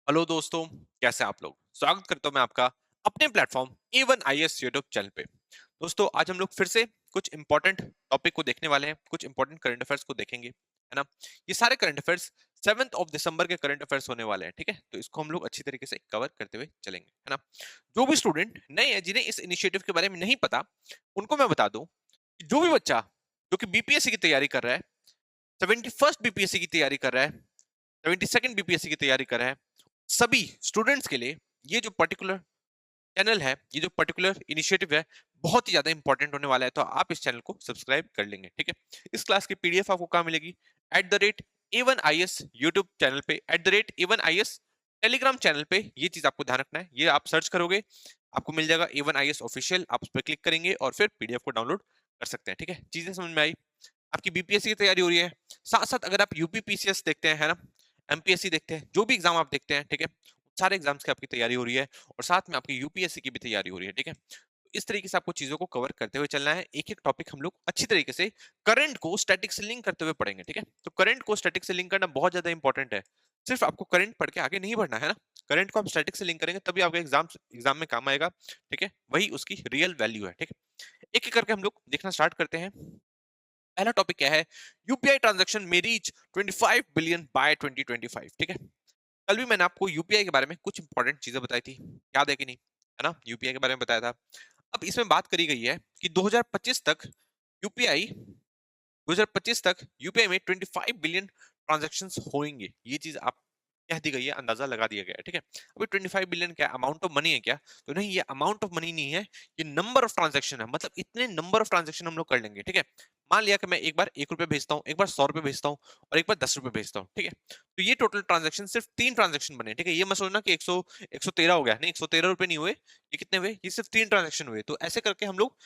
Hello दोस्तों, कैसे हैं आप लोग। स्वागत करता हूं मैं आपका अपने प्लेटफॉर्म A1IS यूट्यूब चैनल पे। दोस्तों, आज हम लोग फिर से कुछ इंपॉर्टेंट टॉपिक को देखने वाले हैं, कुछ इंपॉर्टेंट करंट अफेयर्स को देखेंगे, है ना। ये सारे करंट अफेयर्स 7 दिसंबर के करंट अफेयर्स होने वाले हैं, ठीक है। तो इसको हम लोग अच्छी तरीके से कवर करते हुए चलेंगे, है ना। जो भी स्टूडेंट नए हैं, जिन्हें इस इनिशिएटिव के बारे में नहीं पता, उनको मैं बता दूं कि जो भी बच्चा जो कि बीपीएससी की तैयारी कर रहा है, 71st बीपीएससी की तैयारी कर रहा है, 72nd बीपीएससी की तैयारी कर रहा है, सभी स्टूडेंट्स के लिए ये जो पर्टिकुलर चैनल है, ये जो पर्टिकुलर इनिशिएटिव है, बहुत ही ज्यादा इंपॉर्टेंट होने वाला है। तो आप इस चैनल को सब्सक्राइब कर लेंगे, ठीक है। इस क्लास की पीडीएफ आपको कहाँ मिलेगी? @A1IS यूट्यूब चैनल पे, @A1IS टेलीग्राम चैनल पे। ये चीज आपको ध्यान रखना है, ये आप सर्च करोगे आपको मिल जाएगा A1IS ऑफिशियल। आप उस पर क्लिक करेंगे और फिर पीडीएफ को डाउनलोड कर सकते हैं, ठीक है। चीजें समझ में आई? आपकी बीपीएससी की तैयारी हो रही है, साथ साथ अगर आप यूपीपीसीएस देखते हैं, है ना, एमपीएससी देखते हैं, जो भी एग्जाम आप देखते हैं, ठीक है, सारे एग्जाम्स की आपकी तैयारी हो रही है और साथ में आपकी यूपीएससी की भी तैयारी हो रही है, ठीक है। तो इस तरीके से आपको चीजों को कवर करते हुए चलना है। एक एक टॉपिक हम लोग अच्छी तरीके से करंट को स्टैटिक से लिंक करते हुए पढ़ेंगे, ठीक है। तो करंट को स्टैटिक से लिंक करना बहुत ज्यादा इंपॉर्टेंट है। सिर्फ आपको करंट पढ़ के आगे नहीं बढ़ना है ना। करंट को आप स्टैटिक से लिंक करेंगे तभी आपका एग्जाम में काम आएगा, ठीक है। वही उसकी रियल वैल्यू है, ठीक है। एक एक करके हम लोग देखना स्टार्ट करते हैं। पहला टॉपिक क्या है? यूपीआई ट्रांजैक्शन में रीच 25 बिलियन बाय 2025, ठीक है। कल भी मैंने आपको यूपीआई के बारे में कुछ इंपॉर्टेंट चीजें बताई थी, याद है कि नहीं, है ना। यूपीआई के बारे में बताया था। अब इसमें बात करी गई है कि 2025 तक यूपीआई 2025 तक यूपीआई में 25 बिलियन ट्रांजैक्शंस होंगे। ये चीज आप कह दी गई है, अंदाजा लगा दिया गया है, ठीक है। अभी 25 बिलियन क्या अमाउंट ऑफ मनी है क्या? तो नहीं, ये अमाउंट ऑफ मनी नहीं है, ये नंबर ऑफ ट्रांजैक्शन है। मतलब इतने नंबर ऑफ ट्रांजैक्शन हम लोग कर लेंगे, ठीक है। मान लिया कि मैं एक बार 1 रुपए भेजता हूँ, एक बार 100 रुपए भेजता हूँ और एक बार 10 रुपए भेजता हूँ, ठीक है। तो ये टोटल ट्रांजैक्शन सिर्फ 3 ट्रांजैक्शन बने, ठीक है। ये मत सोचना कि 113 हो गया, नहीं, 113 रुपए नहीं हुए। ये कितने हुए? ये सिर्फ 3 ट्रांजैक्शन हुए। तो ऐसे करके हम लोग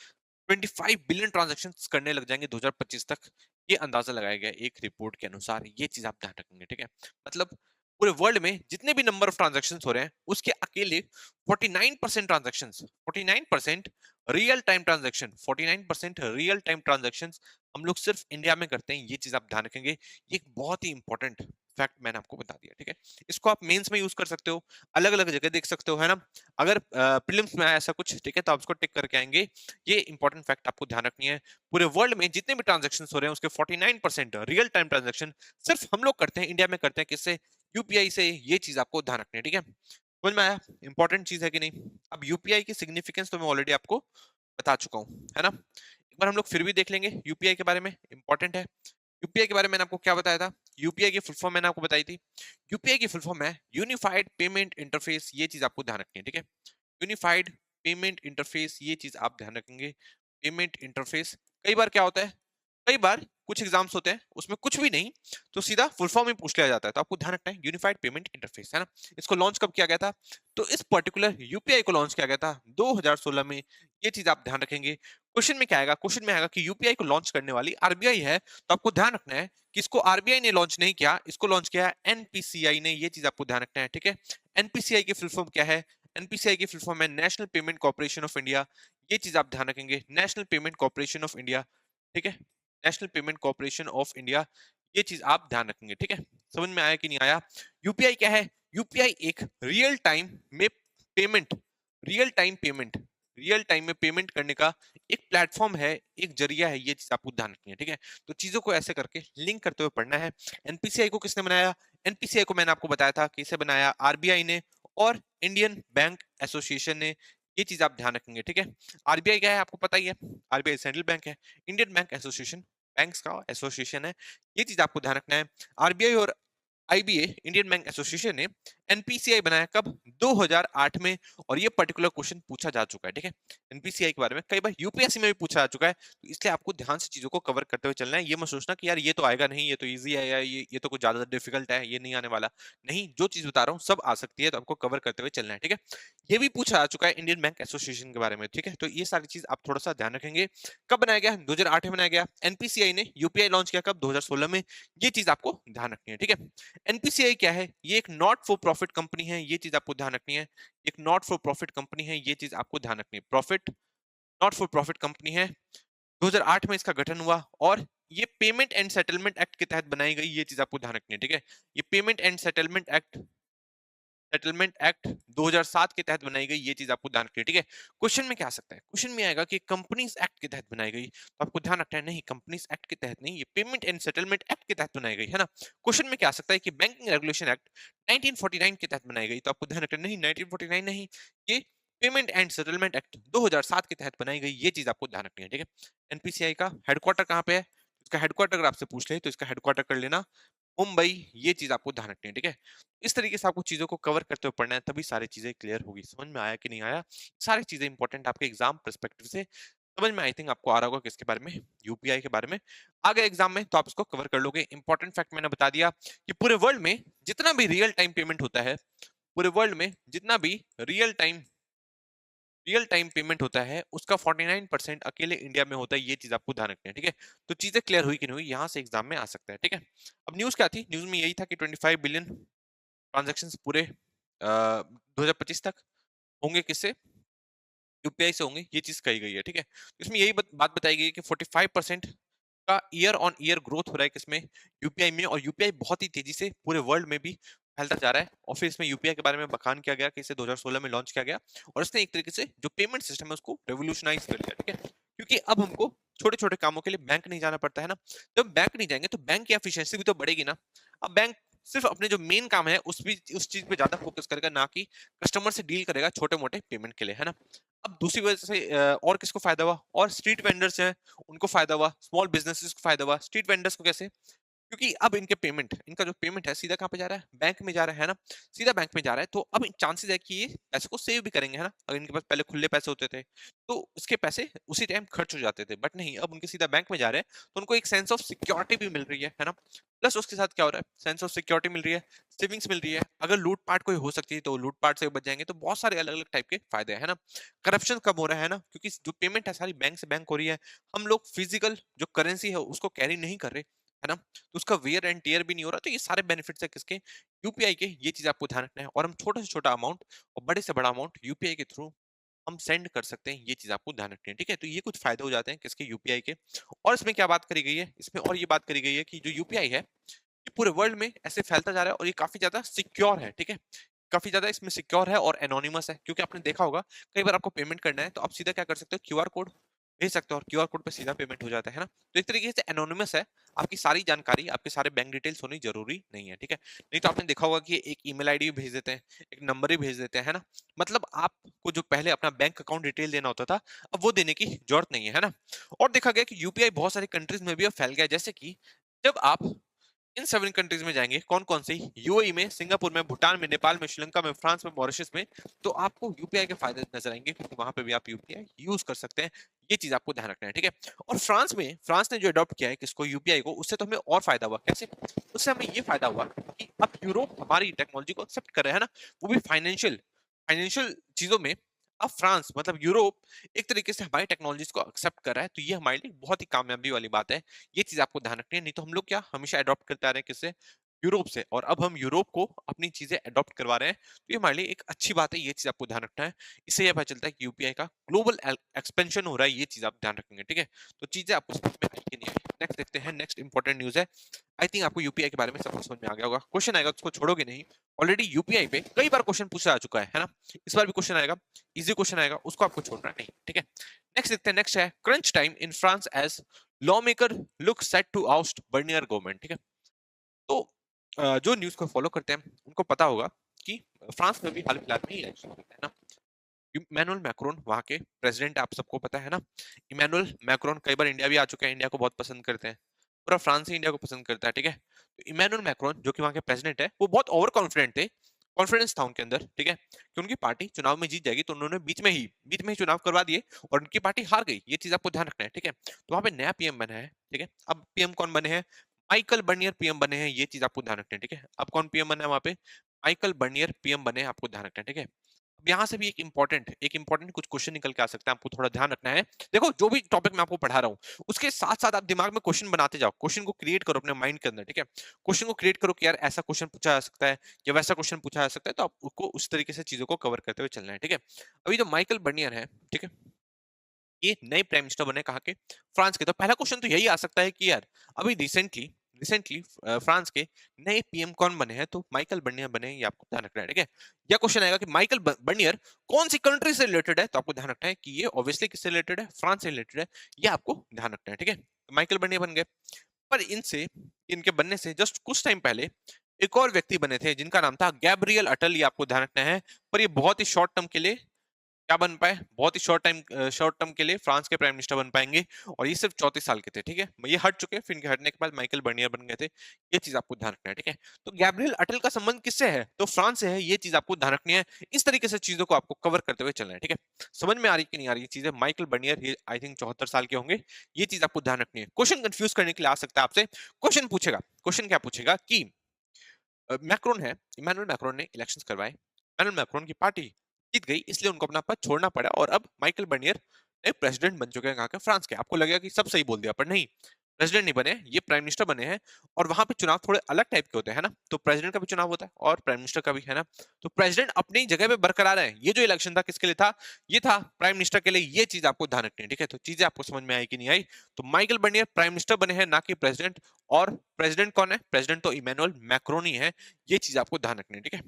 25 बिलियन ट्रांजैक्शन करने लग जाएंगे 2025 तक। ये अंदाजा लगाया गया है एक रिपोर्ट के अनुसार। ये चीज आप ध्यान रखेंगे, ठीक है। मतलब पूरे वर्ल्ड में जितने भी नंबर ऑफ ट्रांजैक्शन हो रहे हैं, उसके अकेले 49% transaction, 49% real time transaction, 49% real time transaction हम लोग सिर्फ इंडिया में करते हैं। ये चीज आप ध्यान रखेंगे। ये एक बहुत ही इंपॉर्टेंट फैक्ट मैंने आपको बता दिया, ठीक है। इसको आप मेंस में यूज कर सकते हो, अलग अलग जगह देख सकते हो, है ना। अगर प्रीलिम्स में आया ऐसा कुछ, ठीक है, तो आप उसको टिक करके आएंगे। ये इंपॉर्टेंट फैक्ट आपको ध्यान रखनी है। पूरे वर्ल्ड में जितने भी ट्रांजैक्शन हो रहे हैं, उसके 49% रियल टाइम ट्रांजैक्शन सिर्फ हम लोग करते हैं, इंडिया में करते हैं। किससे? यूपीआई से। ये चीज आपको ध्यान रखनी है, ठीक है। समझ में आया? इंपॉर्टेंट चीज है कि नहीं? अब यूपीआई की सिग्निफिकेंस तो मैं ऑलरेडी आपको बता चुका हूं, है ना। एक बार हम लोग फिर भी देख लेंगे यूपीआई के बारे में, इंपॉर्टेंट है। यूपीआई के बारे में मैंने आपको क्या बताया था? यूपीआई की फुल फॉर्म मैंने आपको बताई थी। यूपीआई की फुल फॉर्म है यूनिफाइड पेमेंट इंटरफेस। ये चीज आपको ध्यान रखनी है, ठीक है। यूनिफाइड पेमेंट इंटरफेस, ये चीज आप ध्यान रखेंगे। पेमेंट इंटरफेस कई बार क्या होता है, कई बार कुछ एग्जाम्स होते हैं उसमें कुछ भी नहीं, तो सीधा फुल फॉर्म ही पूछ लिया जाता है। तो आपको ध्यान रखना है यूनिफाइड पेमेंट इंटरफेस, है ना। इसको लॉन्च कब किया गया था? तो इस पर्टिकुलर यूपीआई को लॉन्च किया गया था 2016 में। ये चीज आप ध्यान रखेंगे। क्वेश्चन में क्या आएगा? क्वेश्चन में आएगा कि यूपीआई को लॉन्च करने वाली आरबीआई है। तो आपको ध्यान रखना है कि इसको आरबीआई ने लॉन्च नहीं किया, इसको लॉन्च किया है एनपीसीआई ने। ये चीज आपको ध्यान रखना है, ठीक है। एनपीसीआई की फुल फॉर्म क्या है? एनपीसीआई की फुल फॉर्म है national payment corporation of India. ये चीज आप ध्यान रखेंगे, national payment corporation of India, ठीक है। National payment corporation of India, ये चीज आप ध्यान रखेंगे, ठीक है। समझ में आया कि नहीं आया? यूपीआई क्या है? यूपीआई एक रियल टाइम में payment, real time payment, real time में पेमेंट करने का एक प्लेटफॉर्म है, एक जरिया है। ये चीज आपको ध्यान रखनी है, ठीक है। तो चीजों को ऐसे करके लिंक करते हुए पढ़ना है। एनपीसीआई को किसने बनाया? एनपीसीआई को मैंने आपको बताया था किसे बनाया, आरबीआई ने और इंडियन बैंक एसोसिएशन ने। ये चीज आप ध्यान रखेंगे, ठीक है। आरबीआई क्या है आपको पता ही है, आरबीआई सेंट्रल बैंक है। इंडियन बैंक एसोसिएशन बैंक्स का एसोसिएशन है। ये चीज आपको ध्यान रखना है। आरबीआई और आईबीए इंडियन बैंक एसोसिएशन ने एनपीसीआई बनाया कब? 2008 में। और ये पर्टिकुलर क्वेश्चन पूछा जा चुका है, ठीक है। एनपीसीआई के बारे में कई बार यूपीएससी में भी पूछा जा चुका है। तो इसलिए आपको ध्यान से चीजों को कवर करते हुए चलना है। ये मत सोचना कि यार ये तो आएगा नहीं, ये तो इजी है, या ये तो कुछ ज्यादा डिफिकल्ट है, ये नहीं आने वाला। नहीं, जो चीज बता रहा हूँ सब आ सकती है, तो आपको कवर करते हुए चलना है, ठीक है। ये भी पूछा जा चुका है इंडियन बैंक एसोसिएशन के बारे में, ठीक है। तो ये सारी चीज आप थोड़ा सा ध्यान रखेंगे। कब बनाया गया? 2008 में बनाया गया। एनपीसीआई ने यूपीआई लॉन्च किया कब? 2016 में। ये चीज आपको ध्यान रखनी है, ठीक है। एनपीसीआई क्या है? ये एक नॉट फॉर प्रॉफिट कंपनी है। ये चीज आपको ध्यान रखनी है। एक नॉट फॉर प्रॉफिट कंपनी है, ये चीज आपको ध्यान रखनी है। Profit, not for profit company है। 2008 में इसका गठन हुआ और ये पेमेंट एंड सेटलमेंट एक्ट के तहत बनाई गई। ये चीज आपको ध्यान रखनी है, ठीक है। ये payment and settlement act settlement act 2007 के तहत बनाई गई, ये चीज आपको ध्यान रखनी है, ठीक है। क्वेश्चन में क्या आ सकता है, क्वेश्चन में आएगा कि कंपनीज एक्ट के तहत बनाई गई, तो आपको ध्यान रखना है नहीं, कंपनीज एक्ट के तहत नहीं, ये पेमेंट एंड सेटलमेंट एक्ट के तहत बनाई गई है ना। क्वेश्चन में क्या आ सकता है कि बैंकिंग रेगुलेशन एक्ट 1949 के तहत बनाई गई, तो आपको ध्यान रखना है नहीं, 1949 नहीं, ये पेमेंट एंड सेटलमेंट एक्ट 2007 के तहत बनाई गई, ये चीज आपको ध्यान रखनी है, ठीक है। एनपीसीआई का हेडक्वार्टर कहाँ पे है, इसका हेडक्वार्टर अगर आपसे पूछ ले तो इसका हेडक्वार्टर कर लेना मुंबई, ये चीज आपको ध्यान रखनी है, ठीक है। इस तरीके से आपको चीजों को कवर करते हुए पढ़ना है, तभी सारी चीजें क्लियर होगी। समझ में आया कि नहीं आया, सारी चीजें इंपॉर्टेंट आपके एग्जाम पर्सपेक्टिव से समझ में, आई थिंक आपको आ रहा होगा किसके बारे में, यूपीआई के बारे में। आगे एग्जाम में तो आप इसको कवर कर लोगे। इंपॉर्टेंट फैक्ट मैंने बता दिया कि पूरे वर्ल्ड में जितना भी रियल टाइम पेमेंट होता है, पूरे वर्ल्ड में जितना भी रियल टाइम पेमेंट होता है, उसका 49% अकेले इंडिया में होता है, ये चीज आपको ध्यान रखनी है, ठीक है। तो चीजें क्लियर हुई कि नहीं हुई, यहाँ से एग्जाम में आ सकता है, ठीक है। अब न्यूज क्या थी, न्यूज में यही था कि 25 बिलियन ट्रांजैक्शंस पूरे 2025 तक होंगे, किससे, यूपीआई से होंगे, ये चीज कही गई है, ठीक है। इसमें यही बात बताई गई है कि 45% का ईयर ऑन ईयर ग्रोथ हो रहा है किसमें, यूपीआई में, और यूपीआई बहुत ही तेजी से पूरे वर्ल्ड में भी फैलता जा रहा है। और फिर इसमें यूपीआई के बारे में बखान किया गया कि इसे 2016 में लॉन्च किया गया, और इसने एक तरीके से जो पेमेंट सिस्टम है उसको रेवोल्यूशनाइज कर दिया, ठीक है। क्योंकि अब हमको छोटे छोटे कामों के लिए बैंक नहीं जाना पड़ता है ना। जब बैंक नहीं जाएंगे तो बैंक की एफिशिएंसी भी तो बढ़ेगी ना। अब बैंक सिर्फ अपने जो मेन काम है उस चीज पे ज्यादा फोकस करेगा, ना कि कस्टमर से डील करेगा छोटे मोटे पेमेंट के लिए, है ना। अब दूसरी वजह से और किसको फायदा हुआ, और स्ट्रीट वेंडर्स हैं उनको फायदा हुआ, स्मॉल बिजनेसेस को फायदा हुआ। स्ट्रीट वेंडर्स को कैसे, क्योंकि अब इनका जो पेमेंट है सीधा कहाँ पे जा रहा है, बैंक में जा रहा है ना, सीधा बैंक में जा रहा है। तो अब चांसेस है कि ये पैसे को सेव भी करेंगे, है ना। अगर इनके पास पहले खुले पैसे होते थे तो उसके पैसे उसी टाइम खर्च हो जाते थे, बट नहीं, अब उनके सीधा बैंक में जा रहे हैं, तो उनको एक सेंस ऑफ सिक्योरिटी भी मिल रही है ना। प्लस उसके साथ क्या हो रहा है, सेंस ऑफ सिक्योरिटी मिल रही है, सेविंग्स मिल रही है। अगर लूटपाट कोई हो सकती है तो लूटपाट से बच जाएंगे, तो बहुत सारे अलग अलग टाइप के फायदे हैं ना। करप्शन कम हो रहा है ना, क्योंकि जो पेमेंट है सारी बैंक से बैंक हो रही है। हम लोग फिजिकल जो करेंसी है उसको कैरी नहीं कर रहे, है ना, तो उसका वेयर एंड टेयर भी नहीं हो रहा। तो ये सारे बेनिफिट्स है किसके, यूपीआई के, ये चीज आपको ध्यान रखना है। और हम छोटे से छोटा अमाउंट और बड़े से बड़ा अमाउंट यूपीआई के थ्रू हम सेंड कर सकते हैं, ये चीज आपको ध्यान रखनी है, ठीक है। तो ये कुछ फायदे हो जाते हैं किसके, यूपीआई के। और इसमें क्या बात करी गई है, इसमें और ये बात करी गई है कि जो यूपीआई है ये पूरे वर्ल्ड में ऐसे फैलता जा रहा है, और ये काफी ज्यादा सिक्योर है, ठीक है। काफी ज्यादा इसमें सिक्योर है और एनोनिमस है, क्योंकि आपने देखा होगा कई बार आपको पेमेंट करना है तो आप सीधा क्या कर सकते हो, क्यूआर कोड भेज सकते हो, और क्यूआर कोड पे सीधा पेमेंट हो जाता है ना। तो एक तरीके से एनोनिमस है, आपकी सारी जानकारी, आपके सारे बैंक डिटेल्स होनी जरूरी नहीं है, ठीक है। नहीं तो आपने देखा होगा कि एक ईमेल आईडी भी भेज देते हैं, एक नंबर ही भेज देते हैं, है ना। मतलब आपको जो पहले अपना बैंक अकाउंट डिटेल देना होता था, अब वो देने की जरूरत नहीं है ना। और देखा गया कि यूपीआई बहुत सारी कंट्रीज में भी अब फैल गया है, जैसे कि जब आप इन 7 कंट्रीज में जाएंगे, कौन कौन सी, यूएई में, सिंगापुर में, भूटान में, नेपाल में, श्रीलंका में, फ्रांस में, मॉरिशस में, तो आपको यूपीआई के फायदे नजर आएंगे, क्योंकि वहां पे भी आप यूपीआई यूज कर सकते हैं। ये चीज आपको ध्यान रखना है, ठीक है। और फ्रांस ने जो अडॉप्ट किया है किसको, यूपीआई को, उससे तो हमें और फायदा हुआ, कैसे, उससे हमें ये फायदा हुआ कि अब यूरोप हमारी टेक्नोलॉजी को एक्सेप्ट कर रहे हैं ना, वो भी फाइनेंशियल फाइनेंशियल चीजों में। अब फ्रांस मतलब यूरोप एक तरीके से हमारी टेक्नोलॉजीज को एक्सेप्ट कर रहा है, तो ये हमारे लिए बहुत ही कामयाबी वाली बात है। ये चीज आपको ध्यान रखनी है, नहीं तो हम लोग क्या हमेशा अडॉप्ट करते आ रहे हैं किससे, यूरोप से, और अब हम यूरोप को अपनी चीजें अडॉप्ट करवा रहे हैं, तो ये हमारे लिए एक अच्छी बात है, ये चीज आपको ध्यान रखना है। इससे यह पता चलता है कि यूपीआई का ग्लोबल एक्सपेंशन हो रहा है, ये चीज आप ध्यान रखेंगे, ठीक है। तो चीजें आपको समझ में आई कि नहीं आई, नेक्स्ट देखते हैं, नेक्स्ट इंपॉर्टेंट न्यूज है। आई थिंक आपको यूपीआई के बारे में सब कुछ समझ में आ गया होगा। क्वेश्चन आएगा उसको छोड़ोगे नहीं, ऑलरेडी यूपीआई पे कई बार क्वेश्चन पूछा आ चुका है ना। इस बार भी क्वेश्चन आएगा, इजी क्वेश्चन आएगा, उसको आपको छोड़ना नहीं, ठीक है। नेक्स्ट देखते हैं, नेक्स्ट है crunch time in France as law maker look set to oust Barnier government, ठीक है। तो जो न्यूज़ को फॉलो करते हैं उनको पता होगा कि फ्रांस में भी हाल फिलहाल में ही इलेक्शन हुए थे, है ना। इमैनुअल मैक्रोन वहाँ के प्रेसिडेंट, आप सबको पता है ना। इमैनुअल मैक्रोन कई बार इंडिया भी आ चुके हैं, इंडिया को बहुत पसंद करते हैं, पूरा फ्रांस ही इंडिया को पसंद करता है, ठीक है। तो इमैनुअल मैक्रोन जो कि वहाँ के प्रेसिडेंट है, वो बहुत ओवर कॉन्फिडेंट थे, कॉन्फिडेंस था उनके अंदर, ठीक है, कि उनकी पार्टी चुनाव में जीत जाएगी, तो उन्होंने बीच में ही चुनाव करवा दिए, और उनकी पार्टी हार गई। ये चीज आपको ध्यान रखना है, ठीक है। तो वहाँ पे नया पीएम बना है, ठीक है। अब पीएम कौन बने हैं, माइकल बर्नियर पीएम बने हैं, ये चीज आपको ध्यान रखना है, ठीक है। अब कौन पीएम बना है वहाँ पे, माइकल बर्नियर पीएम बने हैं, आपको ध्यान रखना है, ठीक है। अब यहाँ से भी एक इंपॉर्टेंट कुछ क्वेश्चन निकल के आ सकता है, आपको थोड़ा ध्यान रखना है। देखो जो भी टॉपिक मैं आपको पढ़ा रहा हूँ उसके साथ साथ आप दिमाग में क्वेश्चन बनाते जाओ, क्वेश्चन को क्रिएट करो अपने माइंड के अंदर, ठीक है। क्वेश्चन को क्रिएट करो कि यार ऐसा क्वेश्चन पूछा जा सकता है या वैसा क्वेश्चन पूछा जा सकता है, तो आपको उस तरीके से चीजों को कवर करते हुए चलना है, ठीक है। अभी जो माइकल बर्नियर है, ठीक है, ये नए प्राइम मिनिस्टर बने कहा के, फ्रांस के। तो पहला क्वेश्चन तो यही आ सकता है कि यार अभी रिसेंटली रिसेंटली फ्रांस के नए पीएम कौन बने हैं? तो माइकल बर्नियर बने हैं, ये आपको ध्यान रखना है, ठीक है? या क्वेश्चन आएगा कि माइकल बर्नियर कौन सी कंट्री से रिलेटेड है? तो आपको ध्यान रखना है कि ये ऑब्वियसली किससे रिलेटेड है? फ्रांस से रिलेटेड है। ये आपको ध्यान रखना है, ठीक है? तो माइकल बर्नियर बन गए। पर इनसे इनके बनने से जस्ट कुछ टाइम पहले एक और व्यक्ति बने थे जिनका नाम था गैब्रियल अटल, ये आपको ध्यान रखना है। पर ये बहुत ही शॉर्ट टर्म के लिए क्या बन पाए, बहुत ही शॉर्ट टर्म के लिए फ्रांस के प्राइम मिनिस्टर बन पाएंगे, और ये सिर्फ 34 साल के थे, ठीक है? ये हट चुके हैं, फिर इनके हटने के बाद माइकल बर्नियर बन गए थे। ये चीज आपको ध्यान रखना है, ठीक है? तो गैब्रियल अटल का संबंध किससे है? तो फ्रांस से है, ये चीज आपको ध्यान रखनी है। इस तरीके से चीजों को आपको कवर करते हुए चलना है, ठीक है? समझ में आ रही कि नहीं आ रही चीजें? माइकल बर्नियर ये आई थिंक 74 साल के होंगे। ये चीज आपको ध्यान रखनी है। क्वेश्चन कंफ्यूज करने के लिए आ सकता है आपसे। क्वेश्चन पूछेगा, क्वेश्चन क्या पूछेगा कि मैक्रोन है, इमैनुअल मैक्रोन ने इलेक्शंस करवाए, इमैनुअल मैक्रोन की पार्टी जीत गई, इसलिए उनको अपना पद छोड़ना पड़ा, और अब माइकल बर्नियर नए प्रेसिडेंट बन चुके हैं कहाँ के? फ्रांस के। आपको लगेगा कि सब सही बोल दिया, पर नहीं, प्रेसिडेंट नहीं बने, ये प्राइम मिनिस्टर बने हैं। और वहां पे चुनाव थोड़े अलग टाइप के होते हैं, है ना? तो प्रेसिडेंट का भी चुनाव होता है और प्राइम मिनिस्टर का भी, है ना? तो प्रेसिडेंट अपनी जगह पे बरकरार है। ये जो इलेक्शन था किसके लिए था? ये था प्राइम मिनिस्टर के लिए। ये चीज आपको ध्यान रखनी है, ठीक है? तो चीजें आपको समझ में आई कि नहीं आई? तो माइकल बर्नियर प्राइम मिनिस्टर बने हैं, ना कि प्रेसिडेंट। और प्रेसिडेंट कौन है? प्रेसिडेंट तो इमैनुअल मैक्रोन ही है। ये चीज आपको ध्यान रखनी है, ठीक है?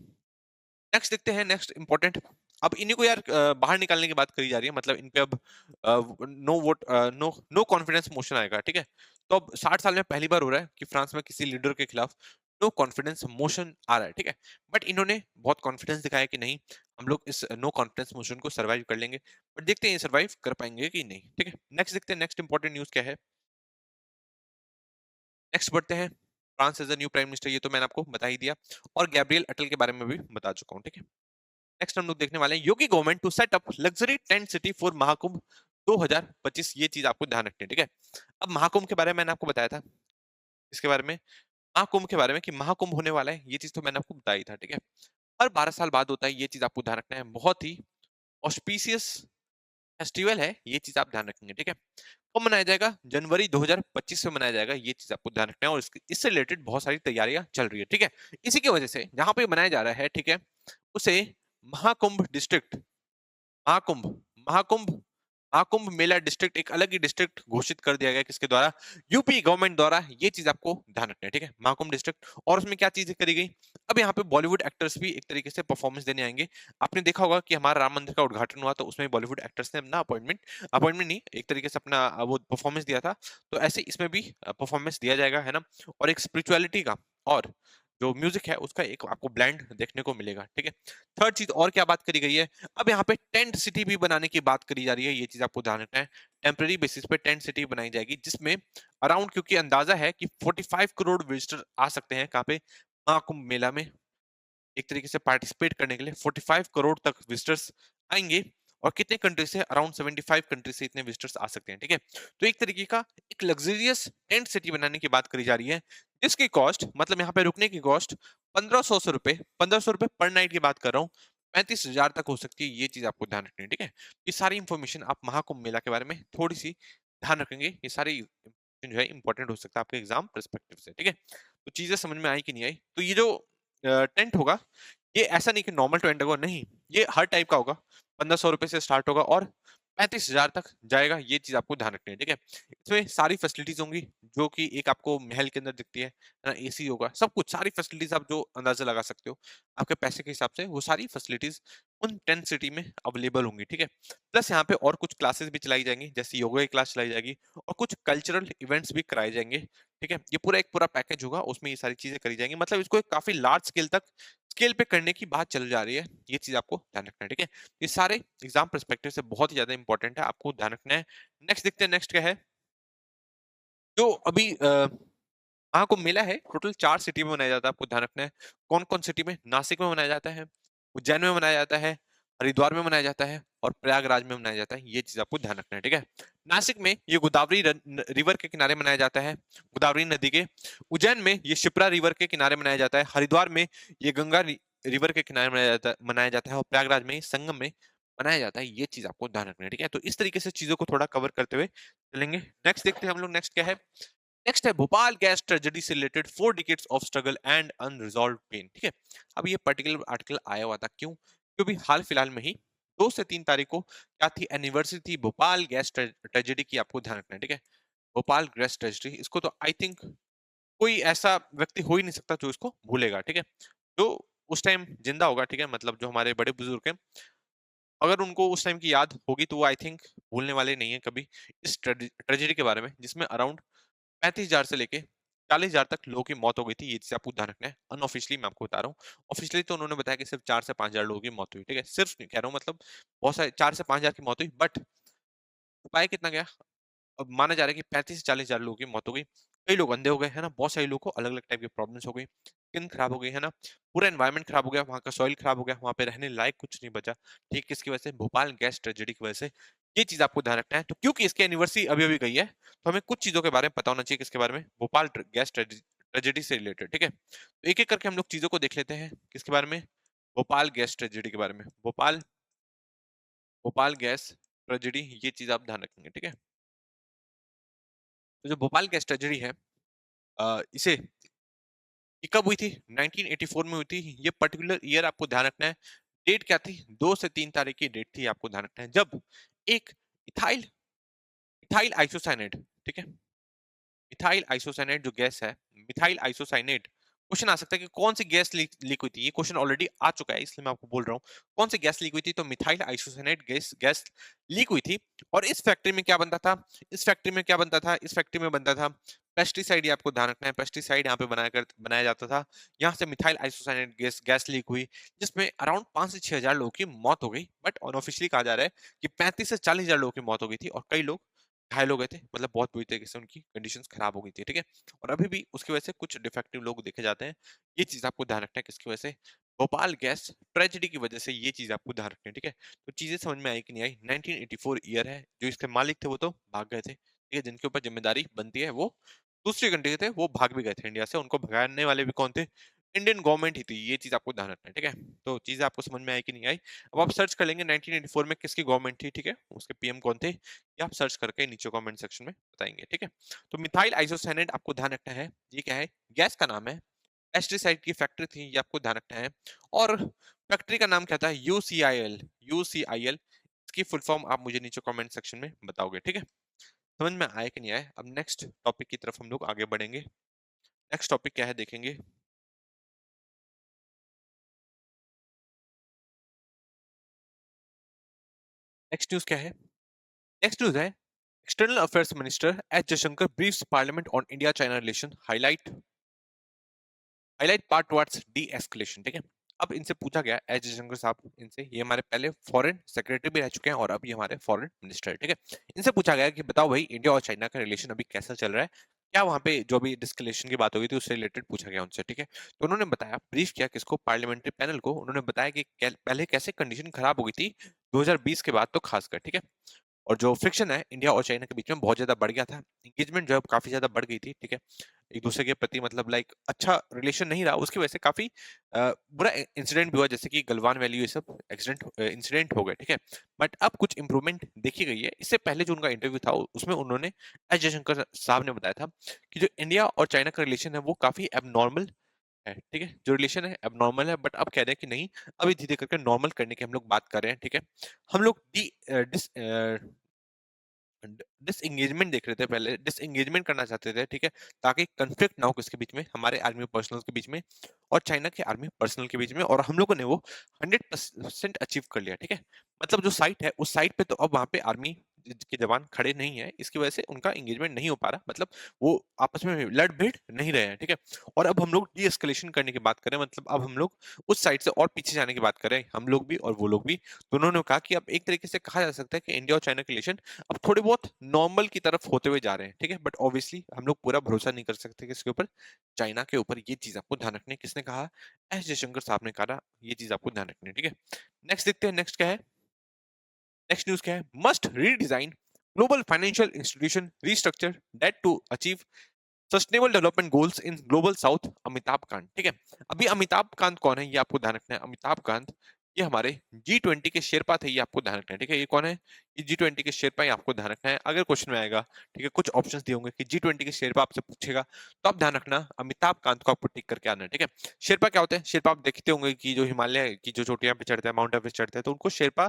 नेक्स्ट देखते हैं, नेक्स्ट इंपॉर्टेंट। अब इन्हीं को यार बाहर निकालने की बात करी जा रही है, मतलब इन पे अब no vote, no no confidence motion आएगा, ठीक है? तो अब 60 साल में पहली बार हो रहा है कि फ्रांस में किसी लीडर के खिलाफ नो कॉन्फिडेंस मोशन आ रहा है, ठीक है? बट इन्होंने बहुत कॉन्फिडेंस दिखाया कि नहीं, हम लोग इस नो कॉन्फिडेंस मोशन को सर्वाइव कर लेंगे। बट देखते हैं ये सर्वाइव कर पाएंगे कि नहीं, ठीक है? नेक्स्ट देखते हैं, नेक्स्ट इंपॉर्टेंट न्यूज क्या है। नेक्स्ट बढ़ते हैं। France as a new prime minister, ये तो मैंने आपको बता ही दिया, और गैब्रियल अटल के बारे में भी बता चुका हूँ, ठीक है? नेक्स्ट हम लोग देखने वाले हैं Yogi government to set up luxury tent city for Mahakumbh 2025। ये चीज आपको ध्यान रखनी है, ठीक है? अब महाकुंभ के बारे में मैंने आपको बताया था, इसके बारे में, महाकुंभ के बारे में, कि महाकुंभ होने वाला है, ये चीज तो मैंने आपको बताई था, ठीक है? हर 12 साल बाद होता है, ये चीज आपको ध्यान रखना है। बहुत ही ऑस्पिशियस फेस्टिवल है, ये चीज आप ध्यान रखेंगे, ठीक है? कब मनाया जाएगा? जनवरी 2025 में मनाया जाएगा, ये चीज आपको ध्यान रखना है। और इससे रिलेटेड बहुत सारी तैयारियां चल रही है, ठीक है? इसी की वजह से जहां पे मनाया जा रहा है, ठीक है, उसे महाकुंभ डिस्ट्रिक्ट, महाकुंभ, महाकुंभ, महाकुंभ मेला डिस्ट्रिक्ट, एक अलग ही डिस्ट्रिक्ट घोषित कर दिया गया, किसके द्वारा? यूपी गवर्नमेंट द्वारा। ये चीज आपको ध्यान रखना है, ठीक है? महाकुंभ डिस्ट्रिक्ट। और उसमें क्या चीजें करी गई? अब यहाँ पे बॉलीवुड एक्टर्स भी एक तरीके से परफॉर्मेंस देने आएंगे। आपने देखा होगा कि हमारा राम मंदिर का उद्घाटन हुआ, तो उसमें बॉलीवुड एक्टर्स ने अपना अपॉइंटमेंट, अपॉइंटमेंट नहीं, एक तरीके से अपना वो परफॉर्मेंस दिया था। तो ऐसे इसमें भी परफॉर्मेंस दिया जाएगा, है ना? और एक स्पिरिचुअलिटी का और जो म्यूजिक है उसका एक आपको ब्लेंड देखने को मिलेगा, ठीक है? थर्ड चीज और क्या बात करी गई है? अब यहाँ पे टेंट सिटी भी बनाने की बात करी जा रही है, ये चीज आपको ध्यान रखना है। टेम्पररी बेसिस पे टेंट सिटी बनाई जाएगी, जिसमें अराउंड, क्योंकि अंदाजा है कि 45 करोड़ विजिटर आ सकते हैं कहाँ पे? महाकुंभ मेला में एक तरीके से पार्टिसिपेट करने के लिए 45 करोड़ तक विजिटर्स आएंगे। और कितने कंट्री से? अराउंड 75 कंट्री से इतने विजिटर्स आ सकते हैं, ठीक है? तो एक तरीके का एक लग्जरियस टेंट सिटी बनाने की बात करी जा रही है, जिसकी कॉस्ट, मतलब यहाँ पे रुकने की कॉस्ट 1500 रुपए, 1500 रुपए पर नाइट की बात कर रहा हूँ, 35,000 तक हो सकती है। ये चीज आपको ध्यान रखनी है, ठीक है? ये सारी इंफॉर्मेशन आप महाकुंभ मेला के बारे में थोड़ी सी ध्यान रखेंगे, ये सारी जो है इंपॉर्टेंट हो सकता है आपके एग्जाम परस्पेक्टिव से, ठीक है? तो चीजें समझ में आई कि नहीं आई? तो ये जो टेंट होगा, ये ऐसा नहीं कि नॉर्मल टेंट होगा, नहीं, ये हर टाइप का होगा। 1500 रुपए से स्टार्ट होगा और 35,000 तक जाएगा, ये चीज आपको ध्यान रखनी है, ठीक है? इसमें सारी फैसिलिटीज होंगी जो कि एक आपको महल के अंदर दिखती है ना? एसी होगा, सब कुछ, सारी फैसिलिटीज आप जो अंदाजा लगा सकते हो आपके पैसे के हिसाब से, वो सारी फैसिलिटीज उन टेंट सिटी में अवेलेबल होंगी, ठीक है? प्लस यहाँ पे और कुछ क्लासेस भी चलाई जाएंगी, जैसे योगा की क्लास चलाई जाएगी, और कुछ कल्चरल इवेंट्स भी कराए जाएंगे, ठीक है? ये पूरा एक पूरा पैकेज होगा, उसमें ये सारी चीजें करी जाएंगी, मतलब इसको एक काफी लार्ज स्केल तक, स्केल पे करने की बात चल जा रही है। ये चीज आपको ध्यान रखना है, ठीक है? ये सारे एग्जाम पर्सपेक्टिव से बहुत ही ज्यादा इंपॉर्टेंट है, आपको ध्यान रखना है। नेक्स्ट देखते हैं, नेक्स्ट क्या है? जो अभी महाकुंभ मेला है, टोटल 4 सिटी में मनाया जाता है, आपको ध्यान रखना है। कौन-कौन सिटी में? नासिक में मनाया जाता है, उज्जैन में मनाया जाता है, हरिद्वार में मनाया जाता है, और प्रयागराज में मनाया जाता है। ये चीज आपको ध्यान रखना है, ठीक है? नासिक में ये गोदावरी रिवर के किनारे मनाया जाता है, गोदावरी नदी के। उज्जैन में ये शिप्रा रिवर के किनारे मनाया जाता है। हरिद्वार में ये गंगा रिवर के किनारे मनाया जाता है, और प्रयागराज में संगम में मनाया जाता है। ये चीज आपको ध्यान रखना है, ठीक है? तो इस तरीके से चीजों को थोड़ा कवर करते हुए चलेंगे। नेक्स्ट देखते हैं हम लोग, नेक्स्ट क्या है? नेक्स्ट है भोपाल गैस ट्रेजेडी से related 4 decades of struggle and unresolved pain, ठीक है? अब ये पर्टिकुलर आर्टिकल आया हुआ था, क्यों? क्योंकि हाल फिलहाल में ही 2 से 3 तारीख को क्या थी? एनिवर्सरी थी भोपाल गैस ट्रेजेडी की, आपको ध्यान रखना है, ठीक है? भोपाल गैस ट्रेजेडी, इसको तो आई थिंक कोई ऐसा व्यक्ति हो ही नहीं सकता जो इसको भूलेगा, ठीक है? जो उस टाइम जिंदा होगा, ठीक है, मतलब जो हमारे बड़े बुजुर्ग हैं, अगर उनको उस टाइम की याद होगी तो वो आई थिंक भूलने वाले नहीं है कभी इस ट्रेजेडी के बारे में, जिसमें अराउंड 35,000 से लेके 40,000 तक लोगों की मौत हो गई थी। ये चीज़ आपको ध्यान रखना है। अनऑफिशियली मैं आपको बता रहा हूँ। ऑफिशियली तो उन्होंने बताया कि सिर्फ 4 से 5,000 लोगों की मौत हुई, ठीक है? सिर्फ नहीं कह रहा हूँ, मतलब बहुत सारे 4 से 5,000 की मौत हुई, बट उपाय कितना गया? अब माना जा रहा है कि 35 से 40,000 लोगों की मौत हो गई। कई लोग अंधे हो गए, है ना? बहुत सारे लोगों को अलग-अलग टाइप की प्रॉब्लम्स हो गई। स्किन खराब हो गई, है ना? पूरा एनवायरनमेंट खराब हो गया, वहाँ का सॉइल खराब हो गया, वहाँ पे रहने लायक कुछ नहीं बचा। ठीक, किसकी वजह से? भोपाल गैस ट्रेजेडी की वजह से। ये चीज़ आपको ध्यान रखना है। तो क्योंकि इसकी एनिवर्सरी अभी-अभी गई है, तो हमें कुछ चीज़ों के बारे में पता होना चाहिए। किसके बारे में? भोपाल गैस ट्रेजेडी से रिलेटेड, ठीक है? तो एक-एक करके हम लोग चीज़ों को देख लेते हैं। किसके बारे में? भोपाल गैस ट्रेजेडी के बारे में। भोपाल भोपाल गैस ट्रेजेडी, ये चीज़ आप ध्यान रखेंगे, ठीक है? तो जो भोपाल गैस ट्रेजेडी है, इसे ये कब हुई थी? 1984 में हुई थी। ये पर्टिकुलर ईयर आपको ध्यान रखना है। डेट क्या थी? 2 से 3 तारीख की डेट थी, आपको ध्यान रखना है। जब एक इथाइल इथाइल आइसोसाइनेट, ठीक है? मिथाइल आइसोसाइनेट जो गैस है, मिथाइल आइसोसाइनेट, क्वेश्चन आ सकता है कि कौन सी गैस लीक लीक हुई थी? ये क्वेश्चन ऑलरेडी आ चुका है, इसलिए मैं आपको बोल रहा हूँ। कौन सी गैस लीक हुई थी? तो methyl isocyanate gas gas leak हुई थी। और इस फैक्ट्री में क्या बनता था? इस फैक्ट्री में क्या बनता था? इस फैक्ट्री में बनता था पेस्टिसाइड। ये आपको ध्यान रखना है, पेस्टिसाइड यहाँ पे बनाया जाता था। यहाँ से methyl isocyanate gas gas leak हुई, जिसमें अराउंड 5 से 6,000 लोगों की मौत हो गई। बट अनऑफिशियली कहा जा रहा है कि 35 से 40,000 लोगों की मौत हो गई थी, और कई लोग घायल हो गए थे, मतलब बहुत बुरी तरीके से उनकी कंडीशंस खराब हो गई थी, ठीक है? और अभी भी उसकी वजह से कुछ डिफेक्टिव लोग देखे जाते हैं। ये चीज़ आपको ध्यान रखना है, किसकी वजह से? भोपाल गैस ट्रेजेडी की वजह से। ये चीज़ आपको ध्यान रखनी है, ठीक है? तो चीज़ें समझ में आई कि नहीं आई? 1984 ईयर है, जो इसके मालिक थे वो तो भाग गए थे, ठीक है? जिनके ऊपर ज़िम्मेदारी बनती है वो दूसरी कंट्री के थे, वो भाग भी गए थे इंडिया से। उनको भगाने वाले भी कौन थे? इंडियन गवर्नमेंट ही थी। ये चीज़ आपको ध्यान रखना है, ठीक है? तो चीज़ें आपको समझ में आई कि नहीं आई? अब आप सर्च कर लेंगे 1984 में किसकी गवर्नमेंट थी, ठीक है? उसके पीएम कौन थे? ये आप सर्च करके नीचे कमेंट सेक्शन में बताएंगे, ठीक है? तो मिथाइल आइसोसाइनेट आपको ध्यान रखना है, ये क्या है? गैस का नाम है। पेस्टिसाइड की फैक्ट्री थी, ये आपको ध्यान रखना है। और फैक्ट्री का नाम क्या था? यूसीआईएल। यूसीआईएल, इसकी फुल फॉर्म आप मुझे नीचे कमेंट सेक्शन में बताओगे, ठीक है? समझ में आया कि नहीं आया? अब नेक्स्ट टॉपिक की तरफ हम लोग आगे बढ़ेंगे। नेक्स्ट टॉपिक क्या है देखेंगे। नेक्स्ट न्यूज़ क्या है? नेक्स्ट न्यूज़ है, external affairs minister S Jaishankar briefs parliament on India China relation, highlight part towards D escalation, ठीक है? अब इनसे पूछा गया, एस जयशंकर साहब, इनसे, ये हमारे पहले फॉरेन सेक्रेटरी भी रह चुके हैं और अब ये हमारे फॉरेन मिनिस्टर है, ठीक है? इनसे पूछा गया कि बताओ भाई, इंडिया और चाइना का रिलेशन अभी कैसा चल रहा है? क्या वहां पे जो भी डिस्कलेशन की बात हो गई थी उससे रिलेटेड पूछा गया उनसे, ठीक है? तो उन्होंने बताया, ब्रीफ किया किसको? पार्लियामेंट्री पैनल को। उन्होंने बताया कि पहले कैसे कंडीशन खराब हो गई थी 2020 के बाद, तो खासकर, ठीक है? और जो फ्रिक्शन है इंडिया और चाइना के बीच में बहुत ज्यादा बढ़ गया था। एंगेजमेंट जो है काफी ज्यादा बढ़ गई थी, ठीक है? एक दूसरे के प्रति, मतलब लाइक अच्छा रिलेशन नहीं रहा, उसकी वजह से काफी बुरा इंसिडेंट भी हुआ, जैसे कि गलवान वैली, ये सब एक्सीडेंट इंसिडेंट हो गए, ठीक है? बट अब कुछ इंप्रूवमेंट देखी गई है। इससे पहले जो उनका इंटरव्यू था उसमें उन्होंने, एस जयशंकर साहब ने बताया था कि जो इंडिया और चाइना का रिलेशन है वो काफी एबनॉर्मल है, ठीक है? जो रिलेशन है एबनॉर्मल है, बट अब कह रहे हैं कि नहीं, अभी धीरे करके नॉर्मल करने की हम लोग बात कर रहे हैं, ठीक है? हम लोग डिसएंगेजमेंट देख रहे थे, पहले डिसएंगेजमेंट करना चाहते थे, ठीक है? ताकि कॉन्फ्लिक्ट ना हो किसके बीच में, हमारे आर्मी पर्सनल के बीच में और चाइना के आर्मी पर्सनल के बीच में, और हम लोगों ने वो 100% अचीव कर लिया, ठीक है? मतलब जो साइट है, उस साइट पे तो अब वहां पे आर्मी के जवान खड़े नहीं है, इसकी वजह से उनका एंगेजमेंट नहीं हो पा रहा, मतलब वो आपस में लड़ भिड़ नहीं रहे हैं, ठीक है? और अब हम लोग डी एस्केलेशन करने की बात करें, मतलब अब हम लोग उस साइड से और पीछे जाने की बात करें, हम लोग भी और वो लोग भी। दोनों ने कहा कि अब एक तरीके से कहा जा सकता है कि इंडिया और चाइना के रिलेशन अब थोड़े बहुत नॉर्मल की तरफ होते हुए जा रहे हैं, ठीक है? बट ऑब्वियसली हम लोग पूरा भरोसा नहीं कर सकते किसके ऊपर? चाइना के ऊपर। ये चीज आपको ध्यान रखनी है। किसने कहा? एस जयशंकर साहब ने कहा। ये चीज आपको ध्यान रखनी है, ठीक है? नेक्स्ट देखते हैं, नेक्स्ट क्या है? नेक्स्ट न्यूज क्या है? Must redesign global financial institution restructure that to achieve sustainable development goals in global south, Amitabh Kant, ठीक है? अभी अमिताभ कांत कौन है, ये आपको ध्यान रखना है। अमिताभ कांत ये हमारे G20 के शेरपा थे, ये आपको ध्यान रखना है, ठीक है। ये कौन है? ये G20 के शेरपा, ये आपको ध्यान रखना है। अगर क्वेश्चन में आएगा, ठीक है, कुछ ऑप्शंस दिए होंगे कि G20 के शेरपा आपसे पूछेगा, तो आप ध्यान रखना अमिताभ कांत को आपको टिक करके आना है, ठीक है। शेरपा क्या होते हैं? शेरपा आप देखते होंगे कि जो हिमालय की जो चोटियां पे चढ़ते हैं, माउंट एवरेस्ट चढ़ते हैं, तो उनको शेरपा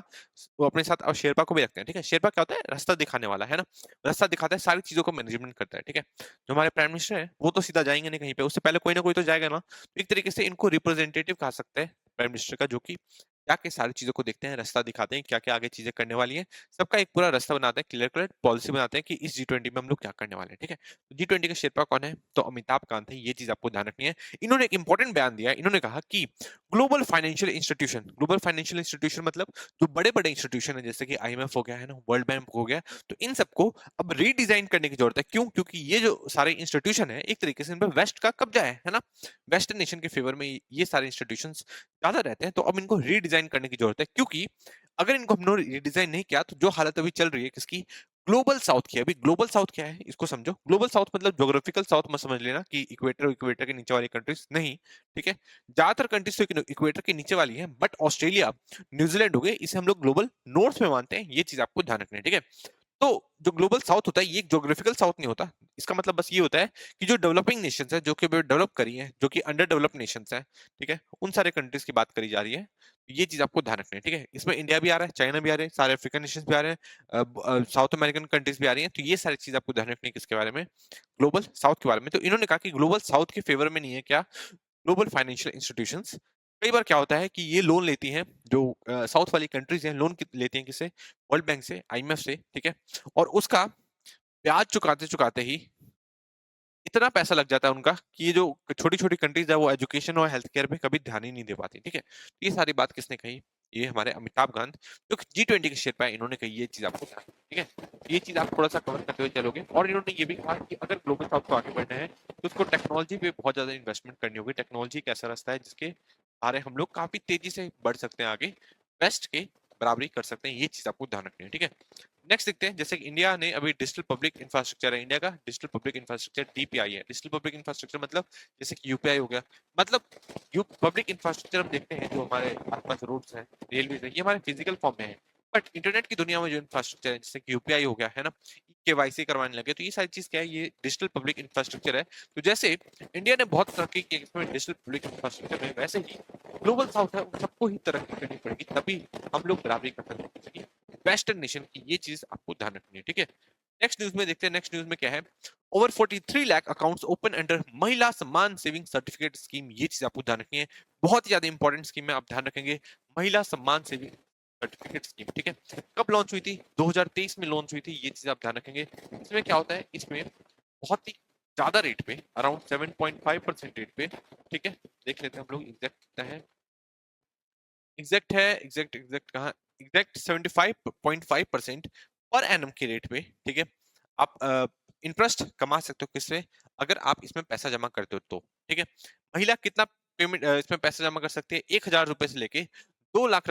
वो अपने साथ और शेरपा को भी रखते हैं, ठीक है। शेरपा क्या होता है? रास्ता दिखाने वाला, है ना। रास्ता दिखाता है, सारी चीजों को मैनेजमेंट करता है, ठीक है। जो हमारे प्राइम मिनिस्टर है वो तो सीधा जाएंगे नहीं कहीं पे, उससे पहले कोई ना कोई तो जाएगा ना। तो एक तरीके से इनको रिप्रेजेंटेटिव कहा सकते हैं प्राइम मिनिस्टर का, जो कि जाके सारी चीजों को देखते हैं, रास्ता दिखाते हैं, क्या-क्या आगे चीजें करने वाली हैं। सबका एक पूरा रास्ता बनाते हैं, क्लियर कट पॉलिसी बनाते हैं कि इस G20 में हम लोग क्या करने वाले हैं, ठीक है। तो G20 के शेरपा कौन है? तो अमिताभ कांत है, ये चीज आपको ध्यान रखनी है। इन्होंने एक इंपॉर्टेंट बयान दिया है, इन्होंने कहा कि ग्लोबल फाइनेंशियल इंस्टीट्यूशन मतलब जो बड़े-बड़े इंस्टीट्यूशन है, जैसे कि IMF हो गया, है ना, वर्ल्ड बैंक हो गया, तो इन सबको अब रीडिजाइन करने की जरूरत है। क्यों? क्योंकि ये जो सारे इंस्टीट्यूशन है, एक तरीके से इन पे वेस्ट का कब्जा है ना। वेस्टर्न नेशन के फेवर में ये सारे इंस्टीट्यूशंस ज्यादा रहते हैं, तो अब इनको रीडिजाइन करने की जरूरत है। क्योंकि अगर इनको हमने रीडिजाइन नहीं किया, तो जो हालत अभी चल रही है किसकी? ग्लोबल साउथ की। अभी ग्लोबल साउथ क्या है इसको समझो। ग्लोबल साउथ मतलब ज्योग्राफिकल साउथ मत समझ लेना कि इक्वेटर इक्वेटर के नीचे वाली कंट्रीज नहीं, ठीक है। ज्यादातर कंट्रीज तो इक्वेटर के नीचे वाली है, बट ऑस्ट्रेलिया, न्यूजीलैंड हो गए, इसे हम लोग ग्लोबल नॉर्थ में मानते हैं। ये चीज आपको ध्यान रखनी है, ठीक है। तो जो ग्लोबल साउथ होता है, ये ज्योग्राफिकल साउथ नहीं होता। इसका मतलब बस ये होता है कि जो डेवलपिंग नेशंस है, जो कि डेवलप करी हैं, जो कि अंडर डेवलप्ड नेशंस हैं, ठीक है, उन सारे कंट्रीज की बात करी जा रही है। ये चीज आपको ध्यान रखनी है, ठीक है। इसमें इंडिया भी आ रहा है, चाइना भी आ रहे हैं, सारे अफ्रीकन नेशंस भी आ रहे हैं, साउथ अमेरिकन कंट्रीज भी आ रही हैं। तो ये सारी चीज आपको ध्यान रखनी है किसके बारे में? ग्लोबल साउथ के बारे में। तो इन्होंने कहा कि ग्लोबल साउथ के फेवर में नहीं है क्या? Global financial institutions. कई बार क्या होता है कि ये लोन लेती हैं, जो साउथ वाली कंट्रीज हैं, लोन लेती हैं किससे? वर्ल्ड बैंक से, IMF से, ठीक है। और उसका ब्याज चुकाते चुकाते ही इतना पैसा लग जाता है उनका कि ये जो छोटी छोटी कंट्रीज है, वो एजुकेशन और हेल्थ केयर पे कभी ध्यान ही नहीं दे पाती, ठीक है। ये सारी बात किसने कही? ये हमारे अमिताभ कांत, जो G20 के शेरपा है, इन्होंने कही ये चीज आपको ध्यान रखनी है, ठीक है। ये चीज आप थोड़ा सा कवर करते हुए चलोगे। और इन्होंने ये भी कहा कि अगर ग्लोबल साउथ को आगे बढ़ना है, तो उसको टेक्नोलॉजी पे बहुत ज्यादा इन्वेस्टमेंट करनी होगी। टेक्नोलॉजी एक ऐसा रास्ता है जिसके सहारे हम लोग काफी तेजी से बढ़ सकते हैं आगे, वेस्ट के बराबरी कर सकते हैं। ये चीज आपको ध्यान रखनी है, ठीक है। नेक्स्ट देखते हैं, जैसे कि इंडिया ने अभी डिजिटल पब्लिक इंफ्रास्ट्रक्चर है, इंडिया का डिजिटल पब्लिक इंफ्रास्ट्रक्चर DPI है। डिजिटल पब्लिक इंफ्रास्ट्रक्चर मतलब जैसे कि UPI हो गया, मतलब यू पब्लिक इंफ्रास्ट्रक्चर हम देखते हैं जो हमारे आसपास रोड्स हैं, रेलवे है, ये हमारे फिजिकल फॉर्म में है। बट इंटरनेट की दुनिया में जो इंफ्रास्ट्रक्चर है, जैसे कि UPI हो गया, है ना, KYC करवाने लगे, तो ये सारी चीज क्या है? ये डिजिटल पब्लिक इंफ्रास्ट्रक्चर है। तो जैसे इंडिया ने बहुत तरक्की की इसमें डिजिटल पब्लिक इंफ्रास्ट्रक्चर में, वैसे ही ग्लोबल साउथ है, उन सबको ही तरक्की करनी पड़ेगी, तभी हम लोग बराबरी कर सकते। वेस्टर्न नेशन की ये चीज आपको ध्यान रखनी है, ठीक है। नेक्स्ट न्यूज में देखते हैं, नेक्स्ट न्यूज में क्या है? Over 43 lakh accounts open under महिला सम्मान सेविंग सर्टिफिकेट स्कीम। ये चीज आपको ध्यान रखनी है, बहुत ही ज्यादा इंपॉर्टेंट स्कीम है, आप ध्यान रखेंगे। महिला सम्मान सेविंग सर्टिफिकेट स्कीम, ठीक है। कब लॉन्च हुई थी? 2023 में लॉन्च हुई थी, ये चीज आप ध्यान रखेंगे। इसमें क्या होता है? इसमें बहुत ही ज्यादा रेट पे, अराउंड 7.5% रेट पे, ठीक है। देख लेते हैं हम लोग एग्जैक्ट कितना है। एग्जैक्ट है, एग्जैक्ट कहाँ? एग्जैक्ट 75.5% पर एनम के रेट पे, ठीक है। आप इंटरेस्ट कमा सकते हो किससे? अगर आप इसमें पैसा जमा करते हो तो, ठीक है। महिला कितना पेमेंट इसमें पैसा जमा कर सकती है? 1,000 रुपए से लेके 2 लाख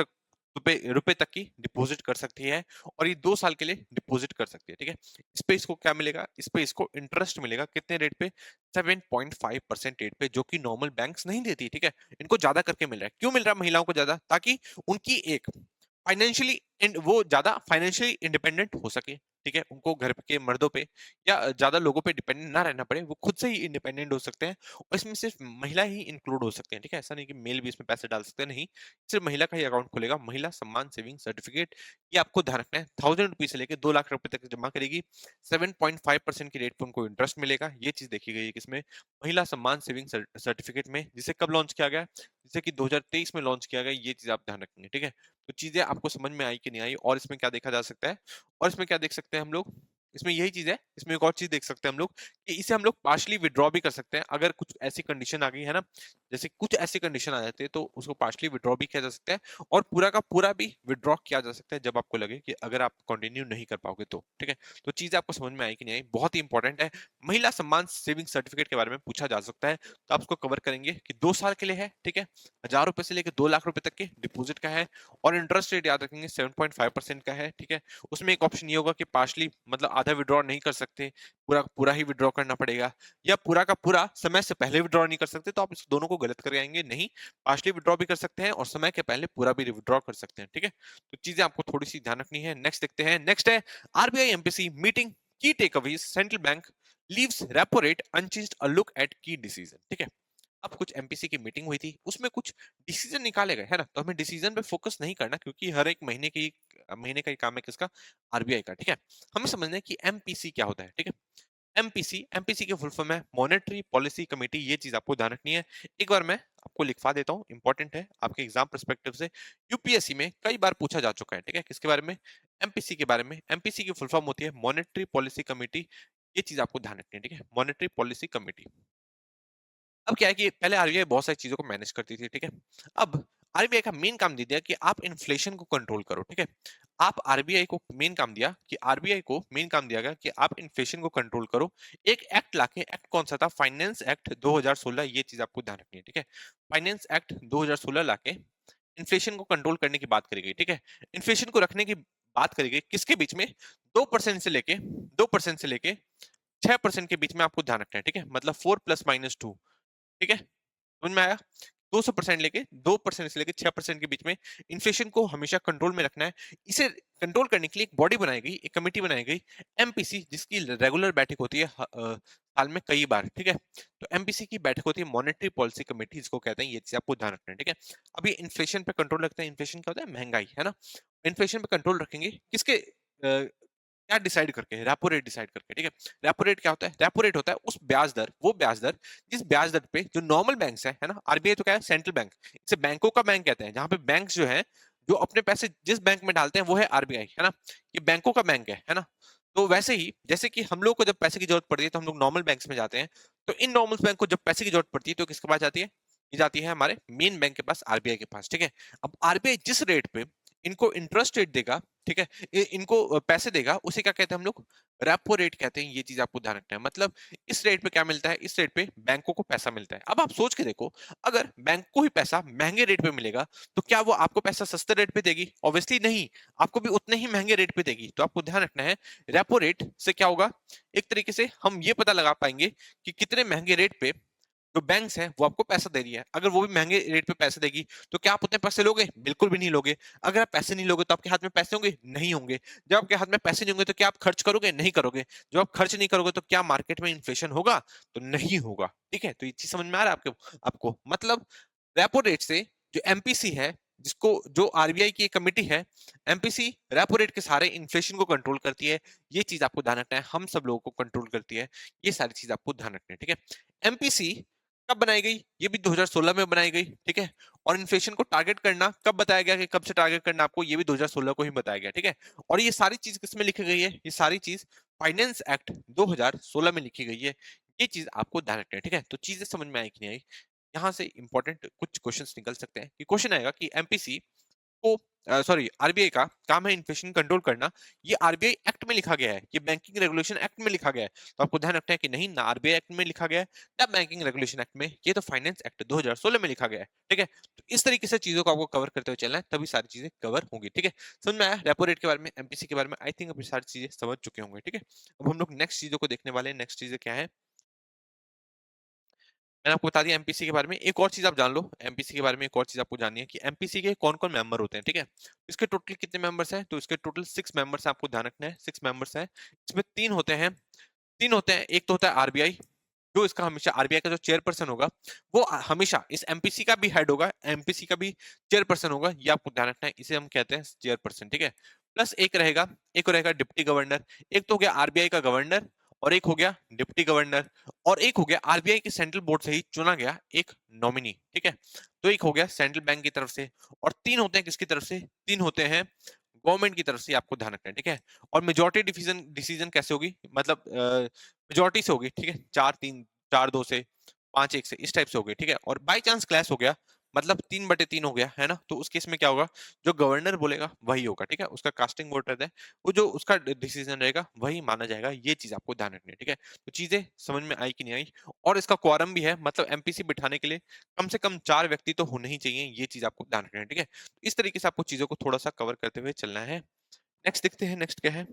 रुपए तक की डिपॉजिट कर सकती है, और ये 2 साल के लिए डिपॉजिट कर सकती है, ठीक है। इस पे इसको क्या मिलेगा? इस पे इसको इंटरेस्ट मिलेगा कितने रेट पे? 7.5% रेट पे, जो कि नॉर्मल बैंक्स नहीं देती, ठीक है। इनको ज्यादा करके मिल रहा है। क्यों मिल रहा है महिलाओं को ज्यादा? ताकि उनकी एक फाइनेंशियली वो ज्यादा फाइनेंशियली इंडिपेंडेंट हो सके, ठीक है। उनको घर के मर्दों पे या ज्यादा लोगों पे डिपेंडेंट ना रहना पड़े, वो खुद से ही इंडिपेंडेंट हो सकते हैं। और इसमें सिर्फ महिला ही इंक्लूड हो सकते हैं, ठीक है। ऐसा नहीं कि मेल भी इसमें पैसे डाल सकते हैं, नहीं। सिर्फ महिला का ही अकाउंट खुलेगा। महिला सम्मान सेविंग सर्टिफिकेट, ये आपको ध्यान रखना है। 1,000 रुपीज से लेकर 2 लाख रुपए तक जमा करेगी, 7.5% की रेट पे उनको इंटरेस्ट मिलेगा। ये चीज देखी गई है किसमें? महिला सम्मान सेविंग सर्टिफिकेट में, जिसे कब लॉन्च किया गया? जिसे कि 2023 में लॉन्च किया गया। ये चीज आप ध्यान रखेंगे, ठीक है। तो चीजें आपको समझ में आई कि नहीं आई? और इसमें क्या देखा जा सकता है? और इसमें क्या देख सकते हैं हम लोग? इसमें यही चीज है। इसमें एक और चीज देख सकते हैं हम लोग कि इसे हम लोग पार्शली विड्रॉ भी कर सकते हैं, अगर कुछ ऐसी कंडीशन आ गई है ना। जैसे कुछ ऐसी कंडीशन आ जाती है, तो उसको पार्शली विड्रॉ भी किया जा सकता है, और पूरा का पूरा भी विड्रॉ किया जा सकता है, जब आपको लगे कि अगर आप कंटिन्यू नहीं कर पाओगे तो, ठीक है। तो चीजें आपको समझ में आई कि नहीं आई? बहुत ही इंपॉर्टेंट है। महिला सम्मान सेविंग सर्टिफिकेट के बारे में पूछा जा सकता है, तो आप उसको कवर करेंगे कि 2 साल के लिए है, ठीक है। 1,000 रुपए से लेकर 2 लाख रुपए तक के डिपॉजिट का है, और इंटरेस्ट रेट याद रखेंगे 7.5% का है, ठीक है। उसमें एक ऑप्शन ये होगा कि पार्शली मतलब आधा विड्रॉ नहीं कर सकते, पूरा पूरा ही विड्रॉ करना पड़ेगा, या पूरा का पूरा समय से पहले विड्रॉ नहीं कर सकते, तो आप इस दोनों को गलत कर आएंगे। नहीं, पार्शली विड्रॉ भी कर सकते हैं और समय के पहले पूरा भी विड्रॉ कर सकते हैं। ठीक है, तो चीजें आपको थोड़ी सी ध्यान रखनी है। नेक्स्ट देखते हैं, नेक्स्ट है आरबीआई एमपीसी मीटिंग की takeaways, central bank leaves repo rate unchanged, a look at की डिसीजन। ठीक है, अब कुछ एमपीसी की मीटिंग हुई थी, उसमें कुछ डिसीजन निकाले गए, है ना, तो हमें डिसीजन पे फोकस नहीं करना, क्योंकि हर एक महीने का ही काम है किसका, आरबीआई का। ठीक है, हमें समझना है कि एमपीसी क्या होता है। ठीक है, एमपीसी, एमपीसी की फुल फॉर्म है मॉनेटरी पॉलिसी कमेटी, ये चीज आपको ध्यान रखनी है। एक बार मैं आपको लिखवा देता हूँ, इंपॉर्टेंट है आपके एग्जाम पर्सपेक्टिव से, यूपीएससी में कई बार पूछा जा चुका है। ठीक है, किसके बारे में, एमपीसी के बारे में। एमपीसी की फुल फॉर्म होती है मॉनेटरी पॉलिसी कमेटी, ये चीज आपको ध्यान रखनी है। ठीक है, मॉनेटरी पॉलिसी कमेटी। अब क्या है कि पहले आरबीआई बहुत सारी चीजों को मैनेज करती थी। ठीक है, अब आरबीआई का मेन काम दे दिया कि आप इन्फ्लेशन को कंट्रोल करो। ठीक है, आप आरबीआई को मेन काम दिया कि आरबीआई को मेन काम दिया गया कि आप इन्फ्लेशन को कंट्रोल करो। एक एक्ट लाके, एक्ट कौन सा था, फाइनेंस एक्ट 2016, ये चीज आपको ध्यान रखनी है। ठीक है, फाइनेंस एक्ट 2016 लाके इन्फ्लेशन को कंट्रोल करने की बात करी गई। ठीक है, इन्फ्लेशन को रखने की बात करी गई किसके बीच में, 2% से लेके 6% के बीच में आपको ध्यान रखना है। ठीक है, मतलब 4 ± 2। ठीक है, समझ में आया। 200% लेके 2% से लेके 6% के बीच में इन्फ्लेशन को हमेशा कंट्रोल में रखना है। इसे कंट्रोल करने के लिए एक बॉडी बनाई गई, एक कमेटी बनाई गई, एमपीसी, जिसकी रेगुलर बैठक होती है साल में कई बार। ठीक है, तो एमपीसी की बैठक होती है मॉनेटरी पॉलिसी कमेटी, जिसको कहते हैं, ये चीज आपको ध्यान रखना है। ठीक है, अभी इन्फ्लेशन पे कंट्रोल रखते हैं। इन्फ्लेशन क्या होता है, महंगाई, है ना। इन्फ्लेशन पे कंट्रोल रखेंगे किसके, क्या डिसाइड करके, रेपो रेट डिसाइड करके। ठीक है, रेपो रेट क्या होता है, रेपो रेट होता है उस ब्याज दर, वो ब्याज दर जिस ब्याज दर पे जो नॉर्मल बैंक्स है ना, आरबीआई तो क्या है, सेंट्रल बैंक, इसे बैंकों का बैंक कहते हैं, जहां पे बैंक्स जो है, जो अपने पैसे जिस बैंक में डालते हैं वो है आरबीआई, है ना, ये बैंकों का बैंक है ना। तो वैसे ही जैसे कि हम लोग को जब पैसे की जरूरत पड़ती है तो हम लोग नॉर्मल बैंक्स में जाते हैं, तो इन नॉर्मल बैंक को जब पैसे की जरूरत पड़ती है तो किसके पास जाती है, ये जाती है हमारे मेन बैंक के पास, आरबीआई के पास। ठीक है, अब आरबीआई जिस रेट पे इनको इंटरेस्ट रेट देगा, ठीक है, इनको पैसे देगा, उसे क्या कहते हैं हम लोग, रेपो रेट कहते हैं। ये चीज आपको ध्यान रखना है। मतलब इस रेट पे क्या मिलता है, इस रेट पे बैंकों को पैसा मिलता है। अब आप सोच के देखो, अगर बैंक को ही पैसा महंगे रेट पे मिलेगा, तो क्या वो आपको पैसा सस्ते रेट पे देगी? ऑब्वियसली नहीं, आपको भी उतने ही महंगे रेट पे देगी। तो आपको ध्यान रखना है, रेपो रेट से क्या होगा, एक तरीके से हम ये पता लगा पाएंगे कि कितने महंगे रेट पे जो बैंक्स हैं वो आपको पैसा दे रही है। अगर वो भी महंगे रेट पे पैसे देगी, तो क्या आप उतने पैसे लोगे? बिल्कुल भी नहीं लोगे। अगर आप पैसे नहीं लोगे, तो आपके हाथ में पैसे होंगे? नहीं होंगे। जब आपके हाथ में पैसे नहीं होंगे, तो क्या आप खर्च करोगे? नहीं करोगे। जब आप खर्च नहीं करोगे, तो क्या मार्केट में इन्फ्लेशन होगा? तो नहीं होगा। ठीक है, तो ये चीज समझ में आ रहा है आपको आपको मतलब रेपो रेट से जो एमपीसी है, जिसको जो आरबीआई की एक कमेटी है, एमपीसी रेपो रेट के सहारे इन्फ्लेशन को कंट्रोल करती है। ये चीज आपको ध्यान रखना है, हम सब लोगों को कंट्रोल करती है। ये सारी चीज आपको ध्यान रखनी है। ठीक है, एमपीसी कब बनाई गई? ये भी 2016 में बनाई गई। ठीक है, और इन्फ्लेशन को टारगेट करना कब बताया गया कि कब से टारगेट करना आपको? ये भी 2016 को ही बताया गया। ठीक है, और ये सारी चीज किसमें लिखी गई है? ये सारी चीज फाइनेंस एक्ट 2016 में लिखी गई है। ये चीज आपको ध्यान रखना है। ठीक है, तो चीजें समझ में आई कि नहीं आई? यहाँ से इंपॉर्टेंट कुछ क्वेश्चंस निकल सकते हैं कि क्वेश्चन आएगा कि एमपीसी को, सॉरी, आरबीआई का काम है इन्फ्लेशन कंट्रोल करना, ये आरबीआई एक्ट में लिखा गया है, ये बैंकिंग रेगुलेशन एक्ट में लिखा गया है। तो आपको ध्यान रखना है कि नहीं, ना आरबीआई एक्ट में लिखा गया है, ना बैंकिंग रेगुलेशन एक्ट में, ये तो फाइनेंस एक्ट 2016 में लिखा गया है। ठीक है, तो इस तरीके से चीजों को आपको कवर करते हुए चलना है, तभी सारी चीजें कवर होंगी। ठीक है, समझ में आया रेपो रेट के बारे में, एमपीसी के बारे में? आई थिंक अभी सारी चीजें समझ चुके होंगे। ठीक है, अब हम लोग नेक्स्ट चीजों को देखने वाले हैं। नेक्स्ट चीजें क्या है, मैंने आपको बता दिया एमपीसी के बारे में। एक और चीज आप जान लो एमपीसी के बारे में, एक और चीज आपको जाननी है कि एमपीसी के कौन कौन मेंबर होते हैं। ठीक है, इसके टोटल कितने मेंबर्स हैं? तो इसके टोटल 6 मेंबर्स हैं, आपको ध्यान रखना है, 6 मेंबर्स हैं। इसमें तीन होते हैं। एक तो होता है आरबीआई, जो इसका हमेशा, आरबीआई का जो चेयरपर्सन होगा, वो हमेशा इस एमपीसी का भी हेड होगा, एमपीसी का भी चेयरपर्सन होगा। ये आपको ध्यान रखना है, इसे हम कहते हैं चेयरपर्सन। ठीक है, प्लस एक रहेगा डिप्टी गवर्नर। एक तो हो गया आरबीआई का गवर्नर, और एक हो गया डिप्टी गवर्नर, और एक हो गया आरबीआई के सेंट्रल बोर्ड से ही चुना गया एक नॉमिनी। ठीक है, तो एक हो गया सेंट्रल बैंक की तरफ से, और तीन होते हैं किसकी तरफ से? तीन होते हैं गवर्नमेंट की तरफ से। आपको ध्यान रखना है। ठीक है, और मेजोरिटी डिसीजन डिसीजन कैसे होगी, मतलब मेजोरिटी से होगी। ठीक है, 4-3, 4-2 से, 5-1 से, इस टाइप से होगी। ठीक है, और बाई चांस क्लैश हो गया, मतलब 3/3 हो गया, है ना, तो उस केस में क्या होगा, जो गवर्नर बोलेगा वही होगा। ठीक है, उसका कास्टिंग वोट रहता है, वो जो उसका डिसीजन रहेगा वही माना जाएगा। ये चीज आपको ध्यान रखनी है। ठीक है, तो चीजें समझ में आई कि नहीं आई? और इसका क्वारम भी है, मतलब एमपीसी बिठाने के लिए कम से कम 4 व्यक्ति तो होने ही चाहिए। ये चीज आपको ध्यान रखना है। ठीक है, इस तरीके से आपको चीजों को थोड़ा सा कवर करते हुए चलना है। नेक्स्ट देखते हैं, नेक्स्ट क्या है।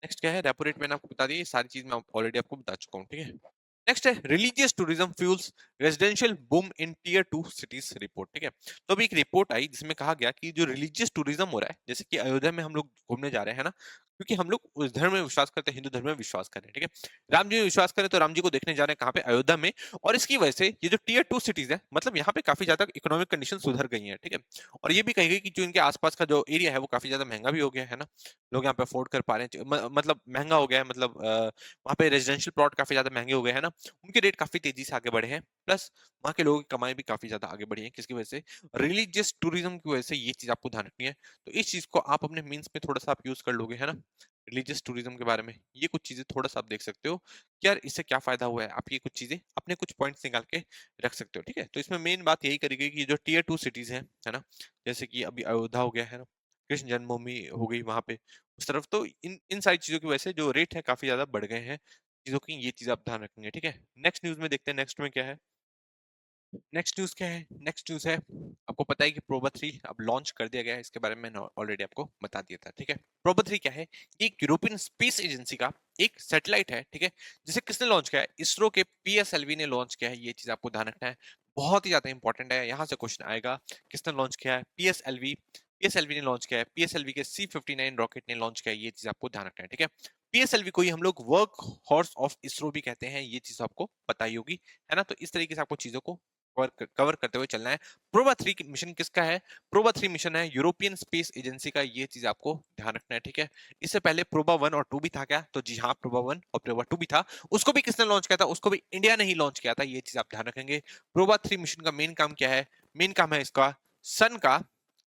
नेक्स्ट क्या है, रेपो रेट मैंने आपको बता दी, ये सारी चीज मैं ऑलरेडी आपको बता चुका हूँ, ठीक है। नेक्स्ट है religious tourism fuels residential boom in tier 2 cities report, ठीक है। तो अभी एक रिपोर्ट आई जिसमें कहा गया कि जो रिलीजियस टूरिज्म हो रहा है, जैसे कि अयोध्या में हम लोग घूमने जा रहे हैं ना, क्योंकि हम लोग उस धर्म में विश्वास करते हैं, हिंदू धर्म में विश्वास कर रहे हैं, ठीक है। राम जी में विश्वास करें तो राम जी को देखने जा रहे हैं कहाँ पे, अयोध्या में। और इसकी वजह से ये जो टियर 2 सिटीज है, मतलब यहाँ पे काफी ज्यादा इकोनॉमिक कंडीशन सुधर गई है, ठीक है। और ये भी कही गई कि जो इनके आसपास का जो एरिया है वो काफी ज्यादा महंगा भी हो गया है ना, लोग यहाँ पे अफोर्ड कर पा रहे हैं, मतलब महंगा हो गया है, मतलब वहाँ पे रेजिडेंशियल प्लॉट काफी ज्यादा महंगे हो गए हैं ना, उनके रेट काफी तेजी से आगे बढ़े हैं। प्लस वहाँ के लोगों की कमाई भी काफी ज्यादा आगे बढ़ी है, किसकी वजह से, रिलीजियस टूरिज्म की वजह से। ये चीज आपको ध्यान रखनी है। तो इस चीज को आप अपने मीन्स में थोड़ा सा आप यूज कर लोगे, है ना, रिलीजियस टूरिज्म के बारे में ये कुछ चीजें थोड़ा सा आप देख सकते हो कि यार इससे क्या फायदा हुआ है, आप ये कुछ चीजें अपने कुछ पॉइंट्स निकाल के रख सकते हो, ठीक है। तो इसमें मेन बात यही करी गई कि जो टियर 2 सिटीज है ना, जैसे कि अभी अयोध्या हो गया है ना, कृष्ण जन्मभूमि हो गई वहां पे उस तरफ, तो इन इन सारी चीजों की वजह से जो रेट है काफी ज्यादा बढ़ गए हैं चीजों की, ये चीज आप ध्यान रखेंगे, ठीक है। नेक्स्ट न्यूज में देखते हैं, नेक्स्ट में क्या है। नेक्स्ट न्यूज़ क्या है? नेक्स्ट न्यूज़ है, आपको पता है कि प्रोबा 3 अब लॉन्च कर दिया गया है, इसके बारे में मैंने ऑलरेडी आपको बता दिया था, ठीक है। प्रोबा 3 क्या है? ये एक यूरोपियन स्पेस एजेंसी का एक सैटेलाइट है, ठीक है, जिसे किसने लॉन्च किया है? इसरो के पीएसएलवी ने लॉन्च किया है, ये चीज आपको ध्यान रखना है, बहुत ही ज्यादा इंपॉर्टेंट है, यहाँ से क्वेश्चन आएगा। किसने लॉन्च किया है? पीएसएलवी, पीएसएलवी ने लॉन्च किया है, पीएसएलवी के C-59 रॉकेट ने लॉन्च किया है, ये चीज आपको ध्यान रखना है, ठीक है। पीएसएलवी को ही हम लोग वर्क हॉर्स ऑफ इसरो भी कहते हैं, ये चीज आपको पता ही होगी, है ना। तो इस तरीके से आपको चीजों को कवर करते हुए चलना है। प्रोबा 3 मिशन किसका है? प्रोबा 3 मिशन है यूरोपियन स्पेस एजेंसी का, ये चीज आपको ध्यान रखना है, ठीक है। इससे पहले प्रोबा 1 और 2 भी था क्या? तो जी हाँ, प्रोबा 1 और प्रोबा 2 भी था। उसको भी किसने लॉन्च किया था? उसको भी इंडिया ने ही लॉन्च किया था, ये चीज आप ध्यान रखेंगे। प्रोबा 3 मिशन का मेन काम क्या है? मेन काम है इसका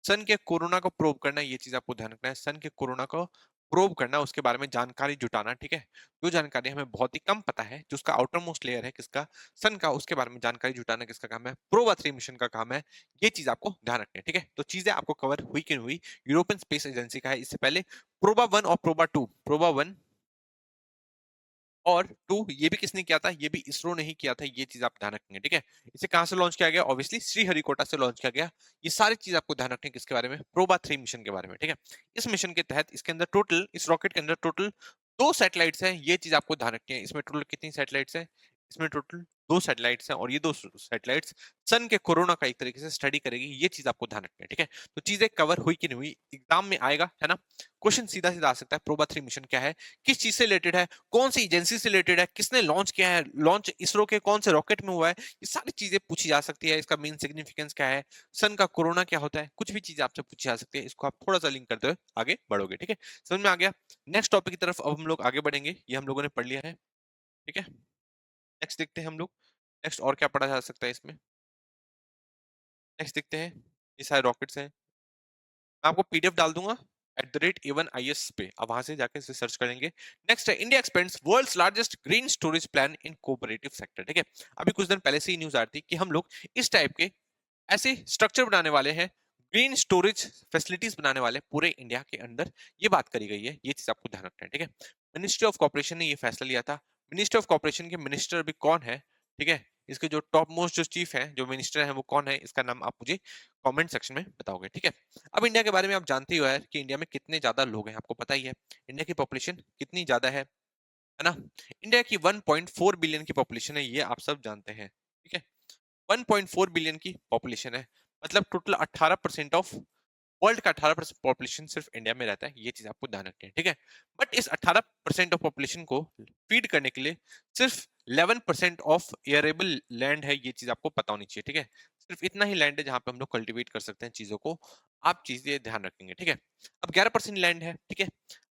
सन के कोरोना को प्रोब करना, ये चीज आपको ध्यान रखना है। सन के कोरोना को प्रोब करना, उसके बारे में जानकारी जुटाना, ठीक है। जो जानकारी हमें बहुत ही कम पता है, जो उसका आउटर मोस्ट लेयर है किसका, सन का, उसके बारे में जानकारी जुटाना किसका काम है? प्रोबा 3 मिशन का काम है। ये चीज आपको ध्यान रखनी है, ठीक है। तो चीजें आपको कवर हुई कि नहीं हुई? यूरोपियन स्पेस एजेंसी का है। इससे पहले प्रोबा 1 और प्रोबा 2, प्रोबा 1 और 2 ये भी किसने किया था? ये भी इसरो ने ही किया था, ये चीज आप ध्यान रखेंगे, ठीक है। इसे कहां से लॉन्च किया गया? ऑब्वियसली श्रीहरिकोटा से लॉन्च किया गया। ये सारी चीज आपको ध्यान रखनी है किसके बारे में? प्रोबा 3 मिशन के बारे में, ठीक है। इस मिशन के तहत इसके अंदर टोटल, इस रॉकेट के अंदर टोटल 2 सैटेलाइट्स हैं, ये चीज आपको ध्यान रखनी है। इसमें टोटल कितनी सैटेलाइट्स हैं? इसमें टोटल 2 सैटेलाइट्स हैं, और ये 2 सैटेलाइट्स सन के कोरोना का एक तरीके से स्टडी करेगी, ये चीज आपको ध्यान रखनी है, ठीक है। तो चीजें कवर हुई कि नहीं हुई, एग्जाम में आएगा, है ना। क्वेश्चन सीधा सीधा आ सकता है, प्रोबा 3 मिशन क्या है, किस चीज से रिलेटेड है, कौन सी एजेंसी से रिलेटेड है, किसने लॉन्च किया है, लॉन्च इसरो के कौन से रॉकेट में हुआ है, ये सारी चीजें पूछी जा सकती है। इसका मेन सिग्निफिकेंस क्या है, सन का कोरोना क्या होता है, कुछ भी चीज आपसे पूछी जा सकती है। इसको आप थोड़ा सा लिंक करते हुए आगे बढ़ोगे, ठीक है। समझ में आ गया। नेक्स्ट टॉपिक की तरफ अब हम लोग आगे बढ़ेंगे, ये हम लोगों ने पढ़ लिया है, ठीक है। नेक्स्ट देखते हैं हम लोग, नेक्स्ट और क्या पढ़ा जा सकता है इसमें। नेक्स्ट देखते हैं, ये सारे रॉकेट्स हैं, मैं आपको पीडीएफ डाल दूंगा @A1IS पे, आप वहां से जाके इसे सर्च करेंगे। नेक्स्ट है, India expands world's largest green storage plan in cooperative sector, ठीक है। अभी कुछ दिन पहले से ही न्यूज आ रही थी कि हम लोग इस टाइप के ऐसे स्ट्रक्चर बनाने वाले हैं, ग्रीन स्टोरेज फैसिलिटीज बनाने वाले पूरे इंडिया के अंदर, ये बात करी गई है, ये चीज आपको ध्यान रखना है, ठीक है। मिनिस्ट्री ऑफ कॉर्पोरेशन ने ये फैसला लिया था। मिनिस्ट्री ऑफ कॉर्पोरेशन के मिनिस्टर अभी कौन है, ठीक है, इसके जो टॉप मोस्ट जो चीफ है, जो मिनिस्टर है, वो कौन है, इसका नाम आप मुझे कमेंट सेक्शन में बताओगे, ठीक है। अब इंडिया के बारे में आप जानते ही हो यार कि इंडिया में कितने ज्यादा लोग हैं, आपको पता ही है इंडिया की पॉपुलेशन कितनी ज्यादा है ना। इंडिया की 1.4 बिलियन की पॉपुलेशन है, ये आप सब जानते हैं, ठीक है। 1.4 बिलियन की पॉपुलेशन है, मतलब टोटल 18% ऑफ वर्ल्ड का 18% पॉपुलेशन सिर्फ इंडिया में रहता है, ये चीज आपको ध्यान रखनी है, ठीक है। बट इस 18% ऑफ पॉपुलेशन को फीड करने के लिए सिर्फ 11% ऑफ एयरेबल लैंड है, ये चीज आपको पता होनी चाहिए, ठीक है। सिर्फ इतना ही लैंड है जहां पे हम लोग कल्टीवेट कर सकते हैं चीजों को, आप चीजें ध्यान रखेंगे, ठीक है। अब 11% लैंड है, ठीक है।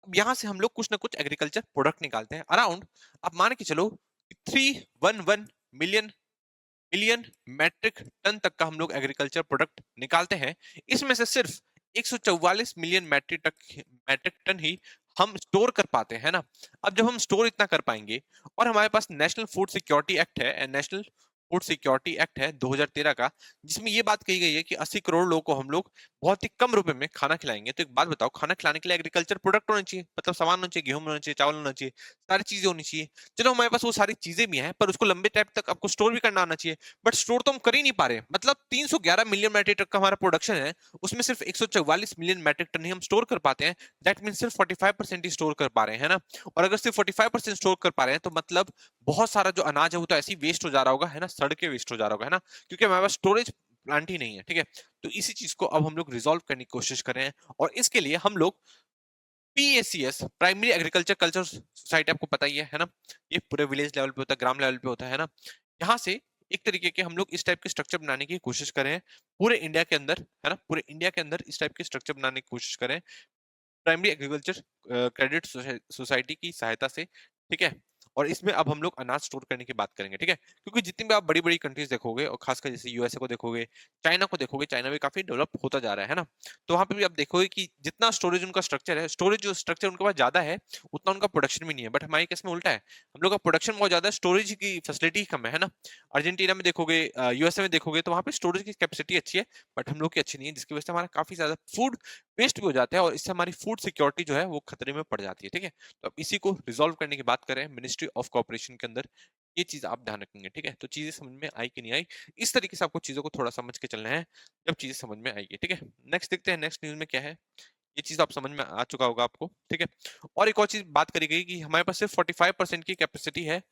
अब यहाँ से हम लोग कुछ ना कुछ एग्रीकल्चर प्रोडक्ट निकालते हैं, अराउंड आप मान के चलो 311 मिलियन मिलियन मैट्रिक टन तक का हम लोग एग्रीकल्चर प्रोडक्ट निकालते हैं। इसमें से सिर्फ 144 मिलियन मैट्रिक टन ही हम स्टोर कर पाते हैं ना। अब जब हम स्टोर इतना कर पाएंगे और हमारे पास नेशनल फूड सिक्योरिटी एक्ट है, नेशनल फूड सिक्योरिटी एक्ट है 2013 का, जिसमें ये बात कही गई है कि 80 करोड़ लोगों को हम लोग बहुत ही कम रुपए में खाना खिलाएंगे। तो एक बात बताओ, खाना खिलाने के लिए एग्रीकल्चर प्रोडक्ट होना चाहिए, मतलब सामान होना चाहिए, गेहूं होना चाहिए, चावल होना चाहिए, सारी चीजें होनी चाहिए। चलो हमारे पास वो सारी चीजें भी हैं, पर उसको लंबे टाइम तक आपको स्टोर भी करना आना चाहिए। बट स्टोर तो हम कर ही नहीं पा रहे। मतलब 311 मिलियन मैट्रिक टन का हमारा प्रोडक्शन है, उसमें सिर्फ 144 मिलियन मैट्रिक टन ही हम स्टोर कर पाते हैं। दैट मीन सिर्फ 45% ही स्टोर कर पा रहे हैं, है ना। और अगर सिर्फ 45% स्टोर कर पा रहे हैं, तो मतलब बहुत सारा जो अनाज है वो तो ऐसे ही वेस्ट हो जा रहा होगा, है ना, सड़ के वेस्ट हो जा रहा होगा, है ना, क्योंकि हमारे पास स्टोरेज प्लांट ही नहीं है। ठीक है, तो इसी चीज को अब हम लोग रिजॉल्व करने की कोशिश कर रहे हैं, और इसके लिए हम लोग PACS, primary agriculture culture society, आपको पता ही है ना, ये पूरे विलेज लेवल पे होता है, ग्राम लेवल पे होता है ना। यहाँ से एक तरीके के हम लोग इस टाइप के स्ट्रक्चर बनाने की कोशिश कर रहे हैं पूरे इंडिया के अंदर, है ना, पूरे इंडिया के अंदर इस टाइप के स्ट्रक्चर बनाने की कोशिश करें प्राइमरी एग्रीकल्चर क्रेडिट सोसाइटी की सहायता से। ठीक है, और इसमें अब हम लोग अनाज स्टोर करने की बात करेंगे। ठीक है, क्योंकि जितनी भी आप बड़ी बड़ी कंट्रीज देखोगे, और खासकर जैसे यूएसए को देखोगे, चाइना को देखोगे, चाइना भी काफी डेवलप होता जा रहा है ना। तो वहां पे भी आप देखोगे कि जितना स्टोरेज उनका स्ट्रक्चर है, स्टोरेज जो स्ट्रक्चर उनके पास ज्यादा है, उतना उनका प्रोडक्शन भी नहीं है। बट हमारे केस में उल्टा है, हम लोग का प्रोडक्शन बहुत ज्यादा है, स्टोरेज की फैसिलिटी कम है ना। अर्जेंटीना में देखोगे, यूएसए में देखोगे, तो वहां पे स्टोरेज की कैपेसिटी अच्छी है, बट हम लोग की अच्छी नहीं है, जिसकी वजह से हमारा काफी ज्यादा फूड वेस्ट भी हो जाता है, और इससे हमारी फूड सिक्योरिटी जो है वो खतरे में पड़ जाती है। ठीक है, तो अब इसी को रिजॉल्व करने की बात करें मिनिस्ट्री ऑफ कोऑपरेशन के अंदर, ये चीज आप ध्यान रखेंगे। ठीक है, तो चीजें समझ में आई कि नहीं आई, इस तरीके से आपको चीजों को थोड़ा समझ के चलना है, जब चीजें समझ में आएगी। ठीक है, नेक्स्ट देखते हैं, नेक्स्ट न्यूज में क्या है। ये चीज आप समझ में आ चुका होगा आपको। ठीक है, और एक और चीज बात करी गई कि हमारे पास सिर्फ 45% की कैपेसिटी है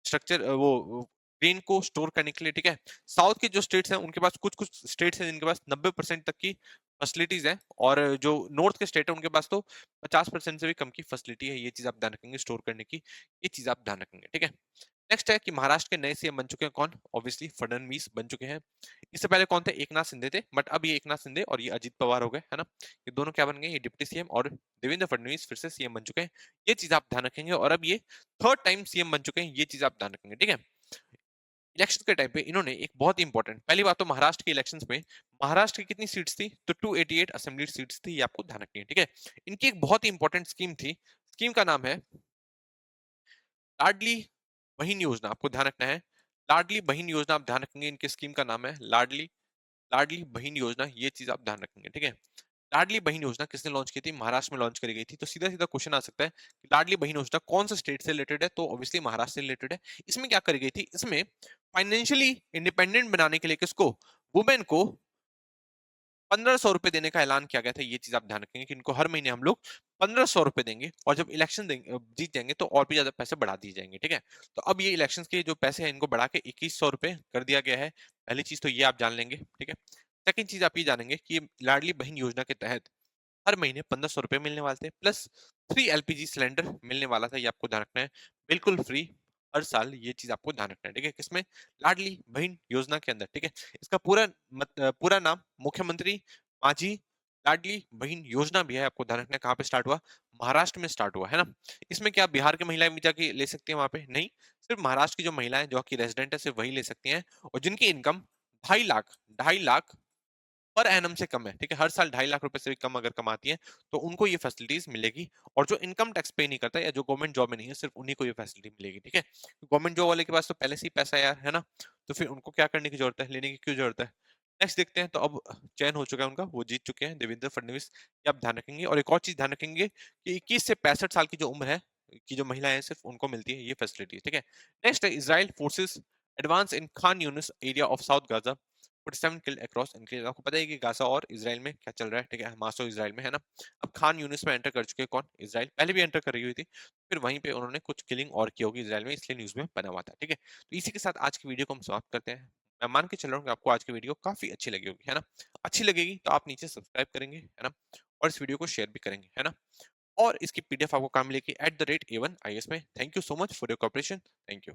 स्ट्रक्चर, वो ग्रेन को स्टोर करने के लिए। ठीक है, साउथ के जो स्टेट्स हैं उनके पास, कुछ कुछ स्टेट्स हैं जिनके पास 90% तक की फैसिलिटीज है, और जो नॉर्थ के स्टेट है उनके पास तो 50% से भी कम की फैसिलिटी है। ये चीज आप ध्यान रखेंगे स्टोर करने की, ये चीज आप ध्यान रखेंगे। ठीक है, नेक्स्ट है कि महाराष्ट्र के नए सीएम बन चुके हैं कौन, ऑब्वियसली फडणवीस बन चुके हैं। इससे पहले कौन थे, एकनाथ शिंदे थे, बट अब ये एकनाथ शिंदे और ये अजित पवार हो गए, है ना। ये दोनों क्या बन गए, ये डिप्टी सीएम, और देवेंद्र फडणवीस फिर से सीएम बन चुके हैं। ये चीज आप ध्यान रखेंगे, और अब ये थर्ड टाइम सीएम बन चुके हैं, ये चीज आप ध्यान रखेंगे। ठीक है, इलेक्शन के टाइम पे इन्होंने एक बहुत इंपॉर्टेंट, पहली बात तो महाराष्ट्र के इलेक्शंस में महाराष्ट्र की कितनी सीट्स थी, तो 288 असेंबली सीट्स थी, ये आपको ध्यान रखनी है। ठीक है, इनकी एक बहुत ही इंपॉर्टेंट स्कीम थी, स्कीम का नाम है लाडली बहन योजना, आपको ध्यान रखना है। लाडली बहन योजना आप ध्यान रखेंगे, इनकी स्कीम का नाम है लाडली लाडली बहन योजना, ये चीज आप ध्यान रखेंगे। ठीक है, लाडली बहन योजना किसने लॉन्च की थी, महाराष्ट्र में लॉन्च करी गई थी। तो सीधा सीधा क्वेश्चन आ सकता है कि लाडली बहन योजना कौन से स्टेट से रिलेटेड है, तो ऑब्वियसली महाराष्ट्र से रिलेटेड है। इसमें क्या करी गई थी, इसमें फाइनेंशियली इंडिपेंडेंट बनाने के लिए किसको, वुमेन को 1500 रुपए देने का ऐलान किया गया था। ये चीज आप ध्यान रखेंगे कि इनको हर महीने हम लोग 1500 रुपए देंगे, और जब इलेक्शन जीत जाएंगे तो और भी ज्यादा पैसे बढ़ा दिए जाएंगे। ठीक है, तो अब ये इलेक्शन के जो पैसे हैं इनको बढ़ा के 2100 रुपए कर दिया गया है। पहली चीज तो ये आप जान लेंगे। ठीक है, सेकंड चीज आप ये जानेंगे कि लाडली बहन योजना के तहत हर महीने 1500 रुपए मिलने वाले थे, प्लस 3 LPG सिलेंडर मिलने वाला था, ये आपको ध्यान रखना है, बिल्कुल फ्री हर साल। ये चीज आपको ध्यान रखना है। ठीक है, किसमें, लाडली बहन योजना के अंदर। ठीक है, इसका पूरा नाम मुख्यमंत्री माझी लाडली बहन योजना भी है, आपको ध्यान रखना है। कहाँ पे स्टार्ट हुआ, महाराष्ट्र में स्टार्ट हुआ, है ना। इसमें क्या बिहार की महिलाएं भी जाके ले सकती हैं वहां पे, नहीं, सिर्फ महाराष्ट्र की जो महिलाएं जो की रेजिडेंट है सिर्फ वही ले सकती हैं, और जिनकी इनकम 2.5 लाख पर एनम से कम है। ठीक है, हर साल 2.5 लाख रुपए से भी कम अगर कमाती है, तो उनको ये फैसिलिटीज मिलेगी। और जो इनकम टैक्स पे नहीं करता, या जो गवर्नमेंट जॉब में नहीं है, सिर्फ उन्हीं को ये फैसिलिटी मिलेगी। ठीक है, गवर्नमेंट जॉब वाले के पास तो पहले से ही पैसा है यार, है ना, तो फिर उनको क्या करने की जरूरत है, लेने की क्यों जरूरत है। नेक्स्ट देखते हैं, तो अब चयन हो चुका है उनका, वो जीत चुके हैं देवेंद्र फडणवीस, ये आप ध्यान रखेंगे। और एक और चीज ध्यान रखेंगे कि 21 से 65 साल की जो उम्र है की जो महिलाएं हैं, सिर्फ उनको मिलती है ये फैसिलिटी। ठीक है, नेक्स्ट है Israel forces advance in Khan Younis area of south Gaza, 47 killed across increase. आपको पता है कि गाजा और इजराइल में क्या चल रहा है। ठीक है, हमास और इजराइल में, है ना। अब खान यूनिस में एंटर कर चुके हैं कौन, इजराइल, पहले भी एंटर कर रही हुई थी, फिर वहीं पे उन्होंने कुछ किलिंग और की होगी इजराइल में, इसलिए न्यूज में बना हुआ था। ठीक है, तो इसी के साथ आज की वीडियो को हम समाप्त करते हैं। मैं मान के चल रहा हूँ कि आपको आज की वीडियो काफी अच्छी लगी होगी, है ना। अच्छी लगेगी तो आप नीचे सब्सक्राइब करेंगे, है ना, और इस वीडियो को शेयर भी करेंगे, है ना। और इसकी पीडीएफ आपको कहाँ मिलेगी, @A1IAS में। Thank you so much for your cooperation, thank you.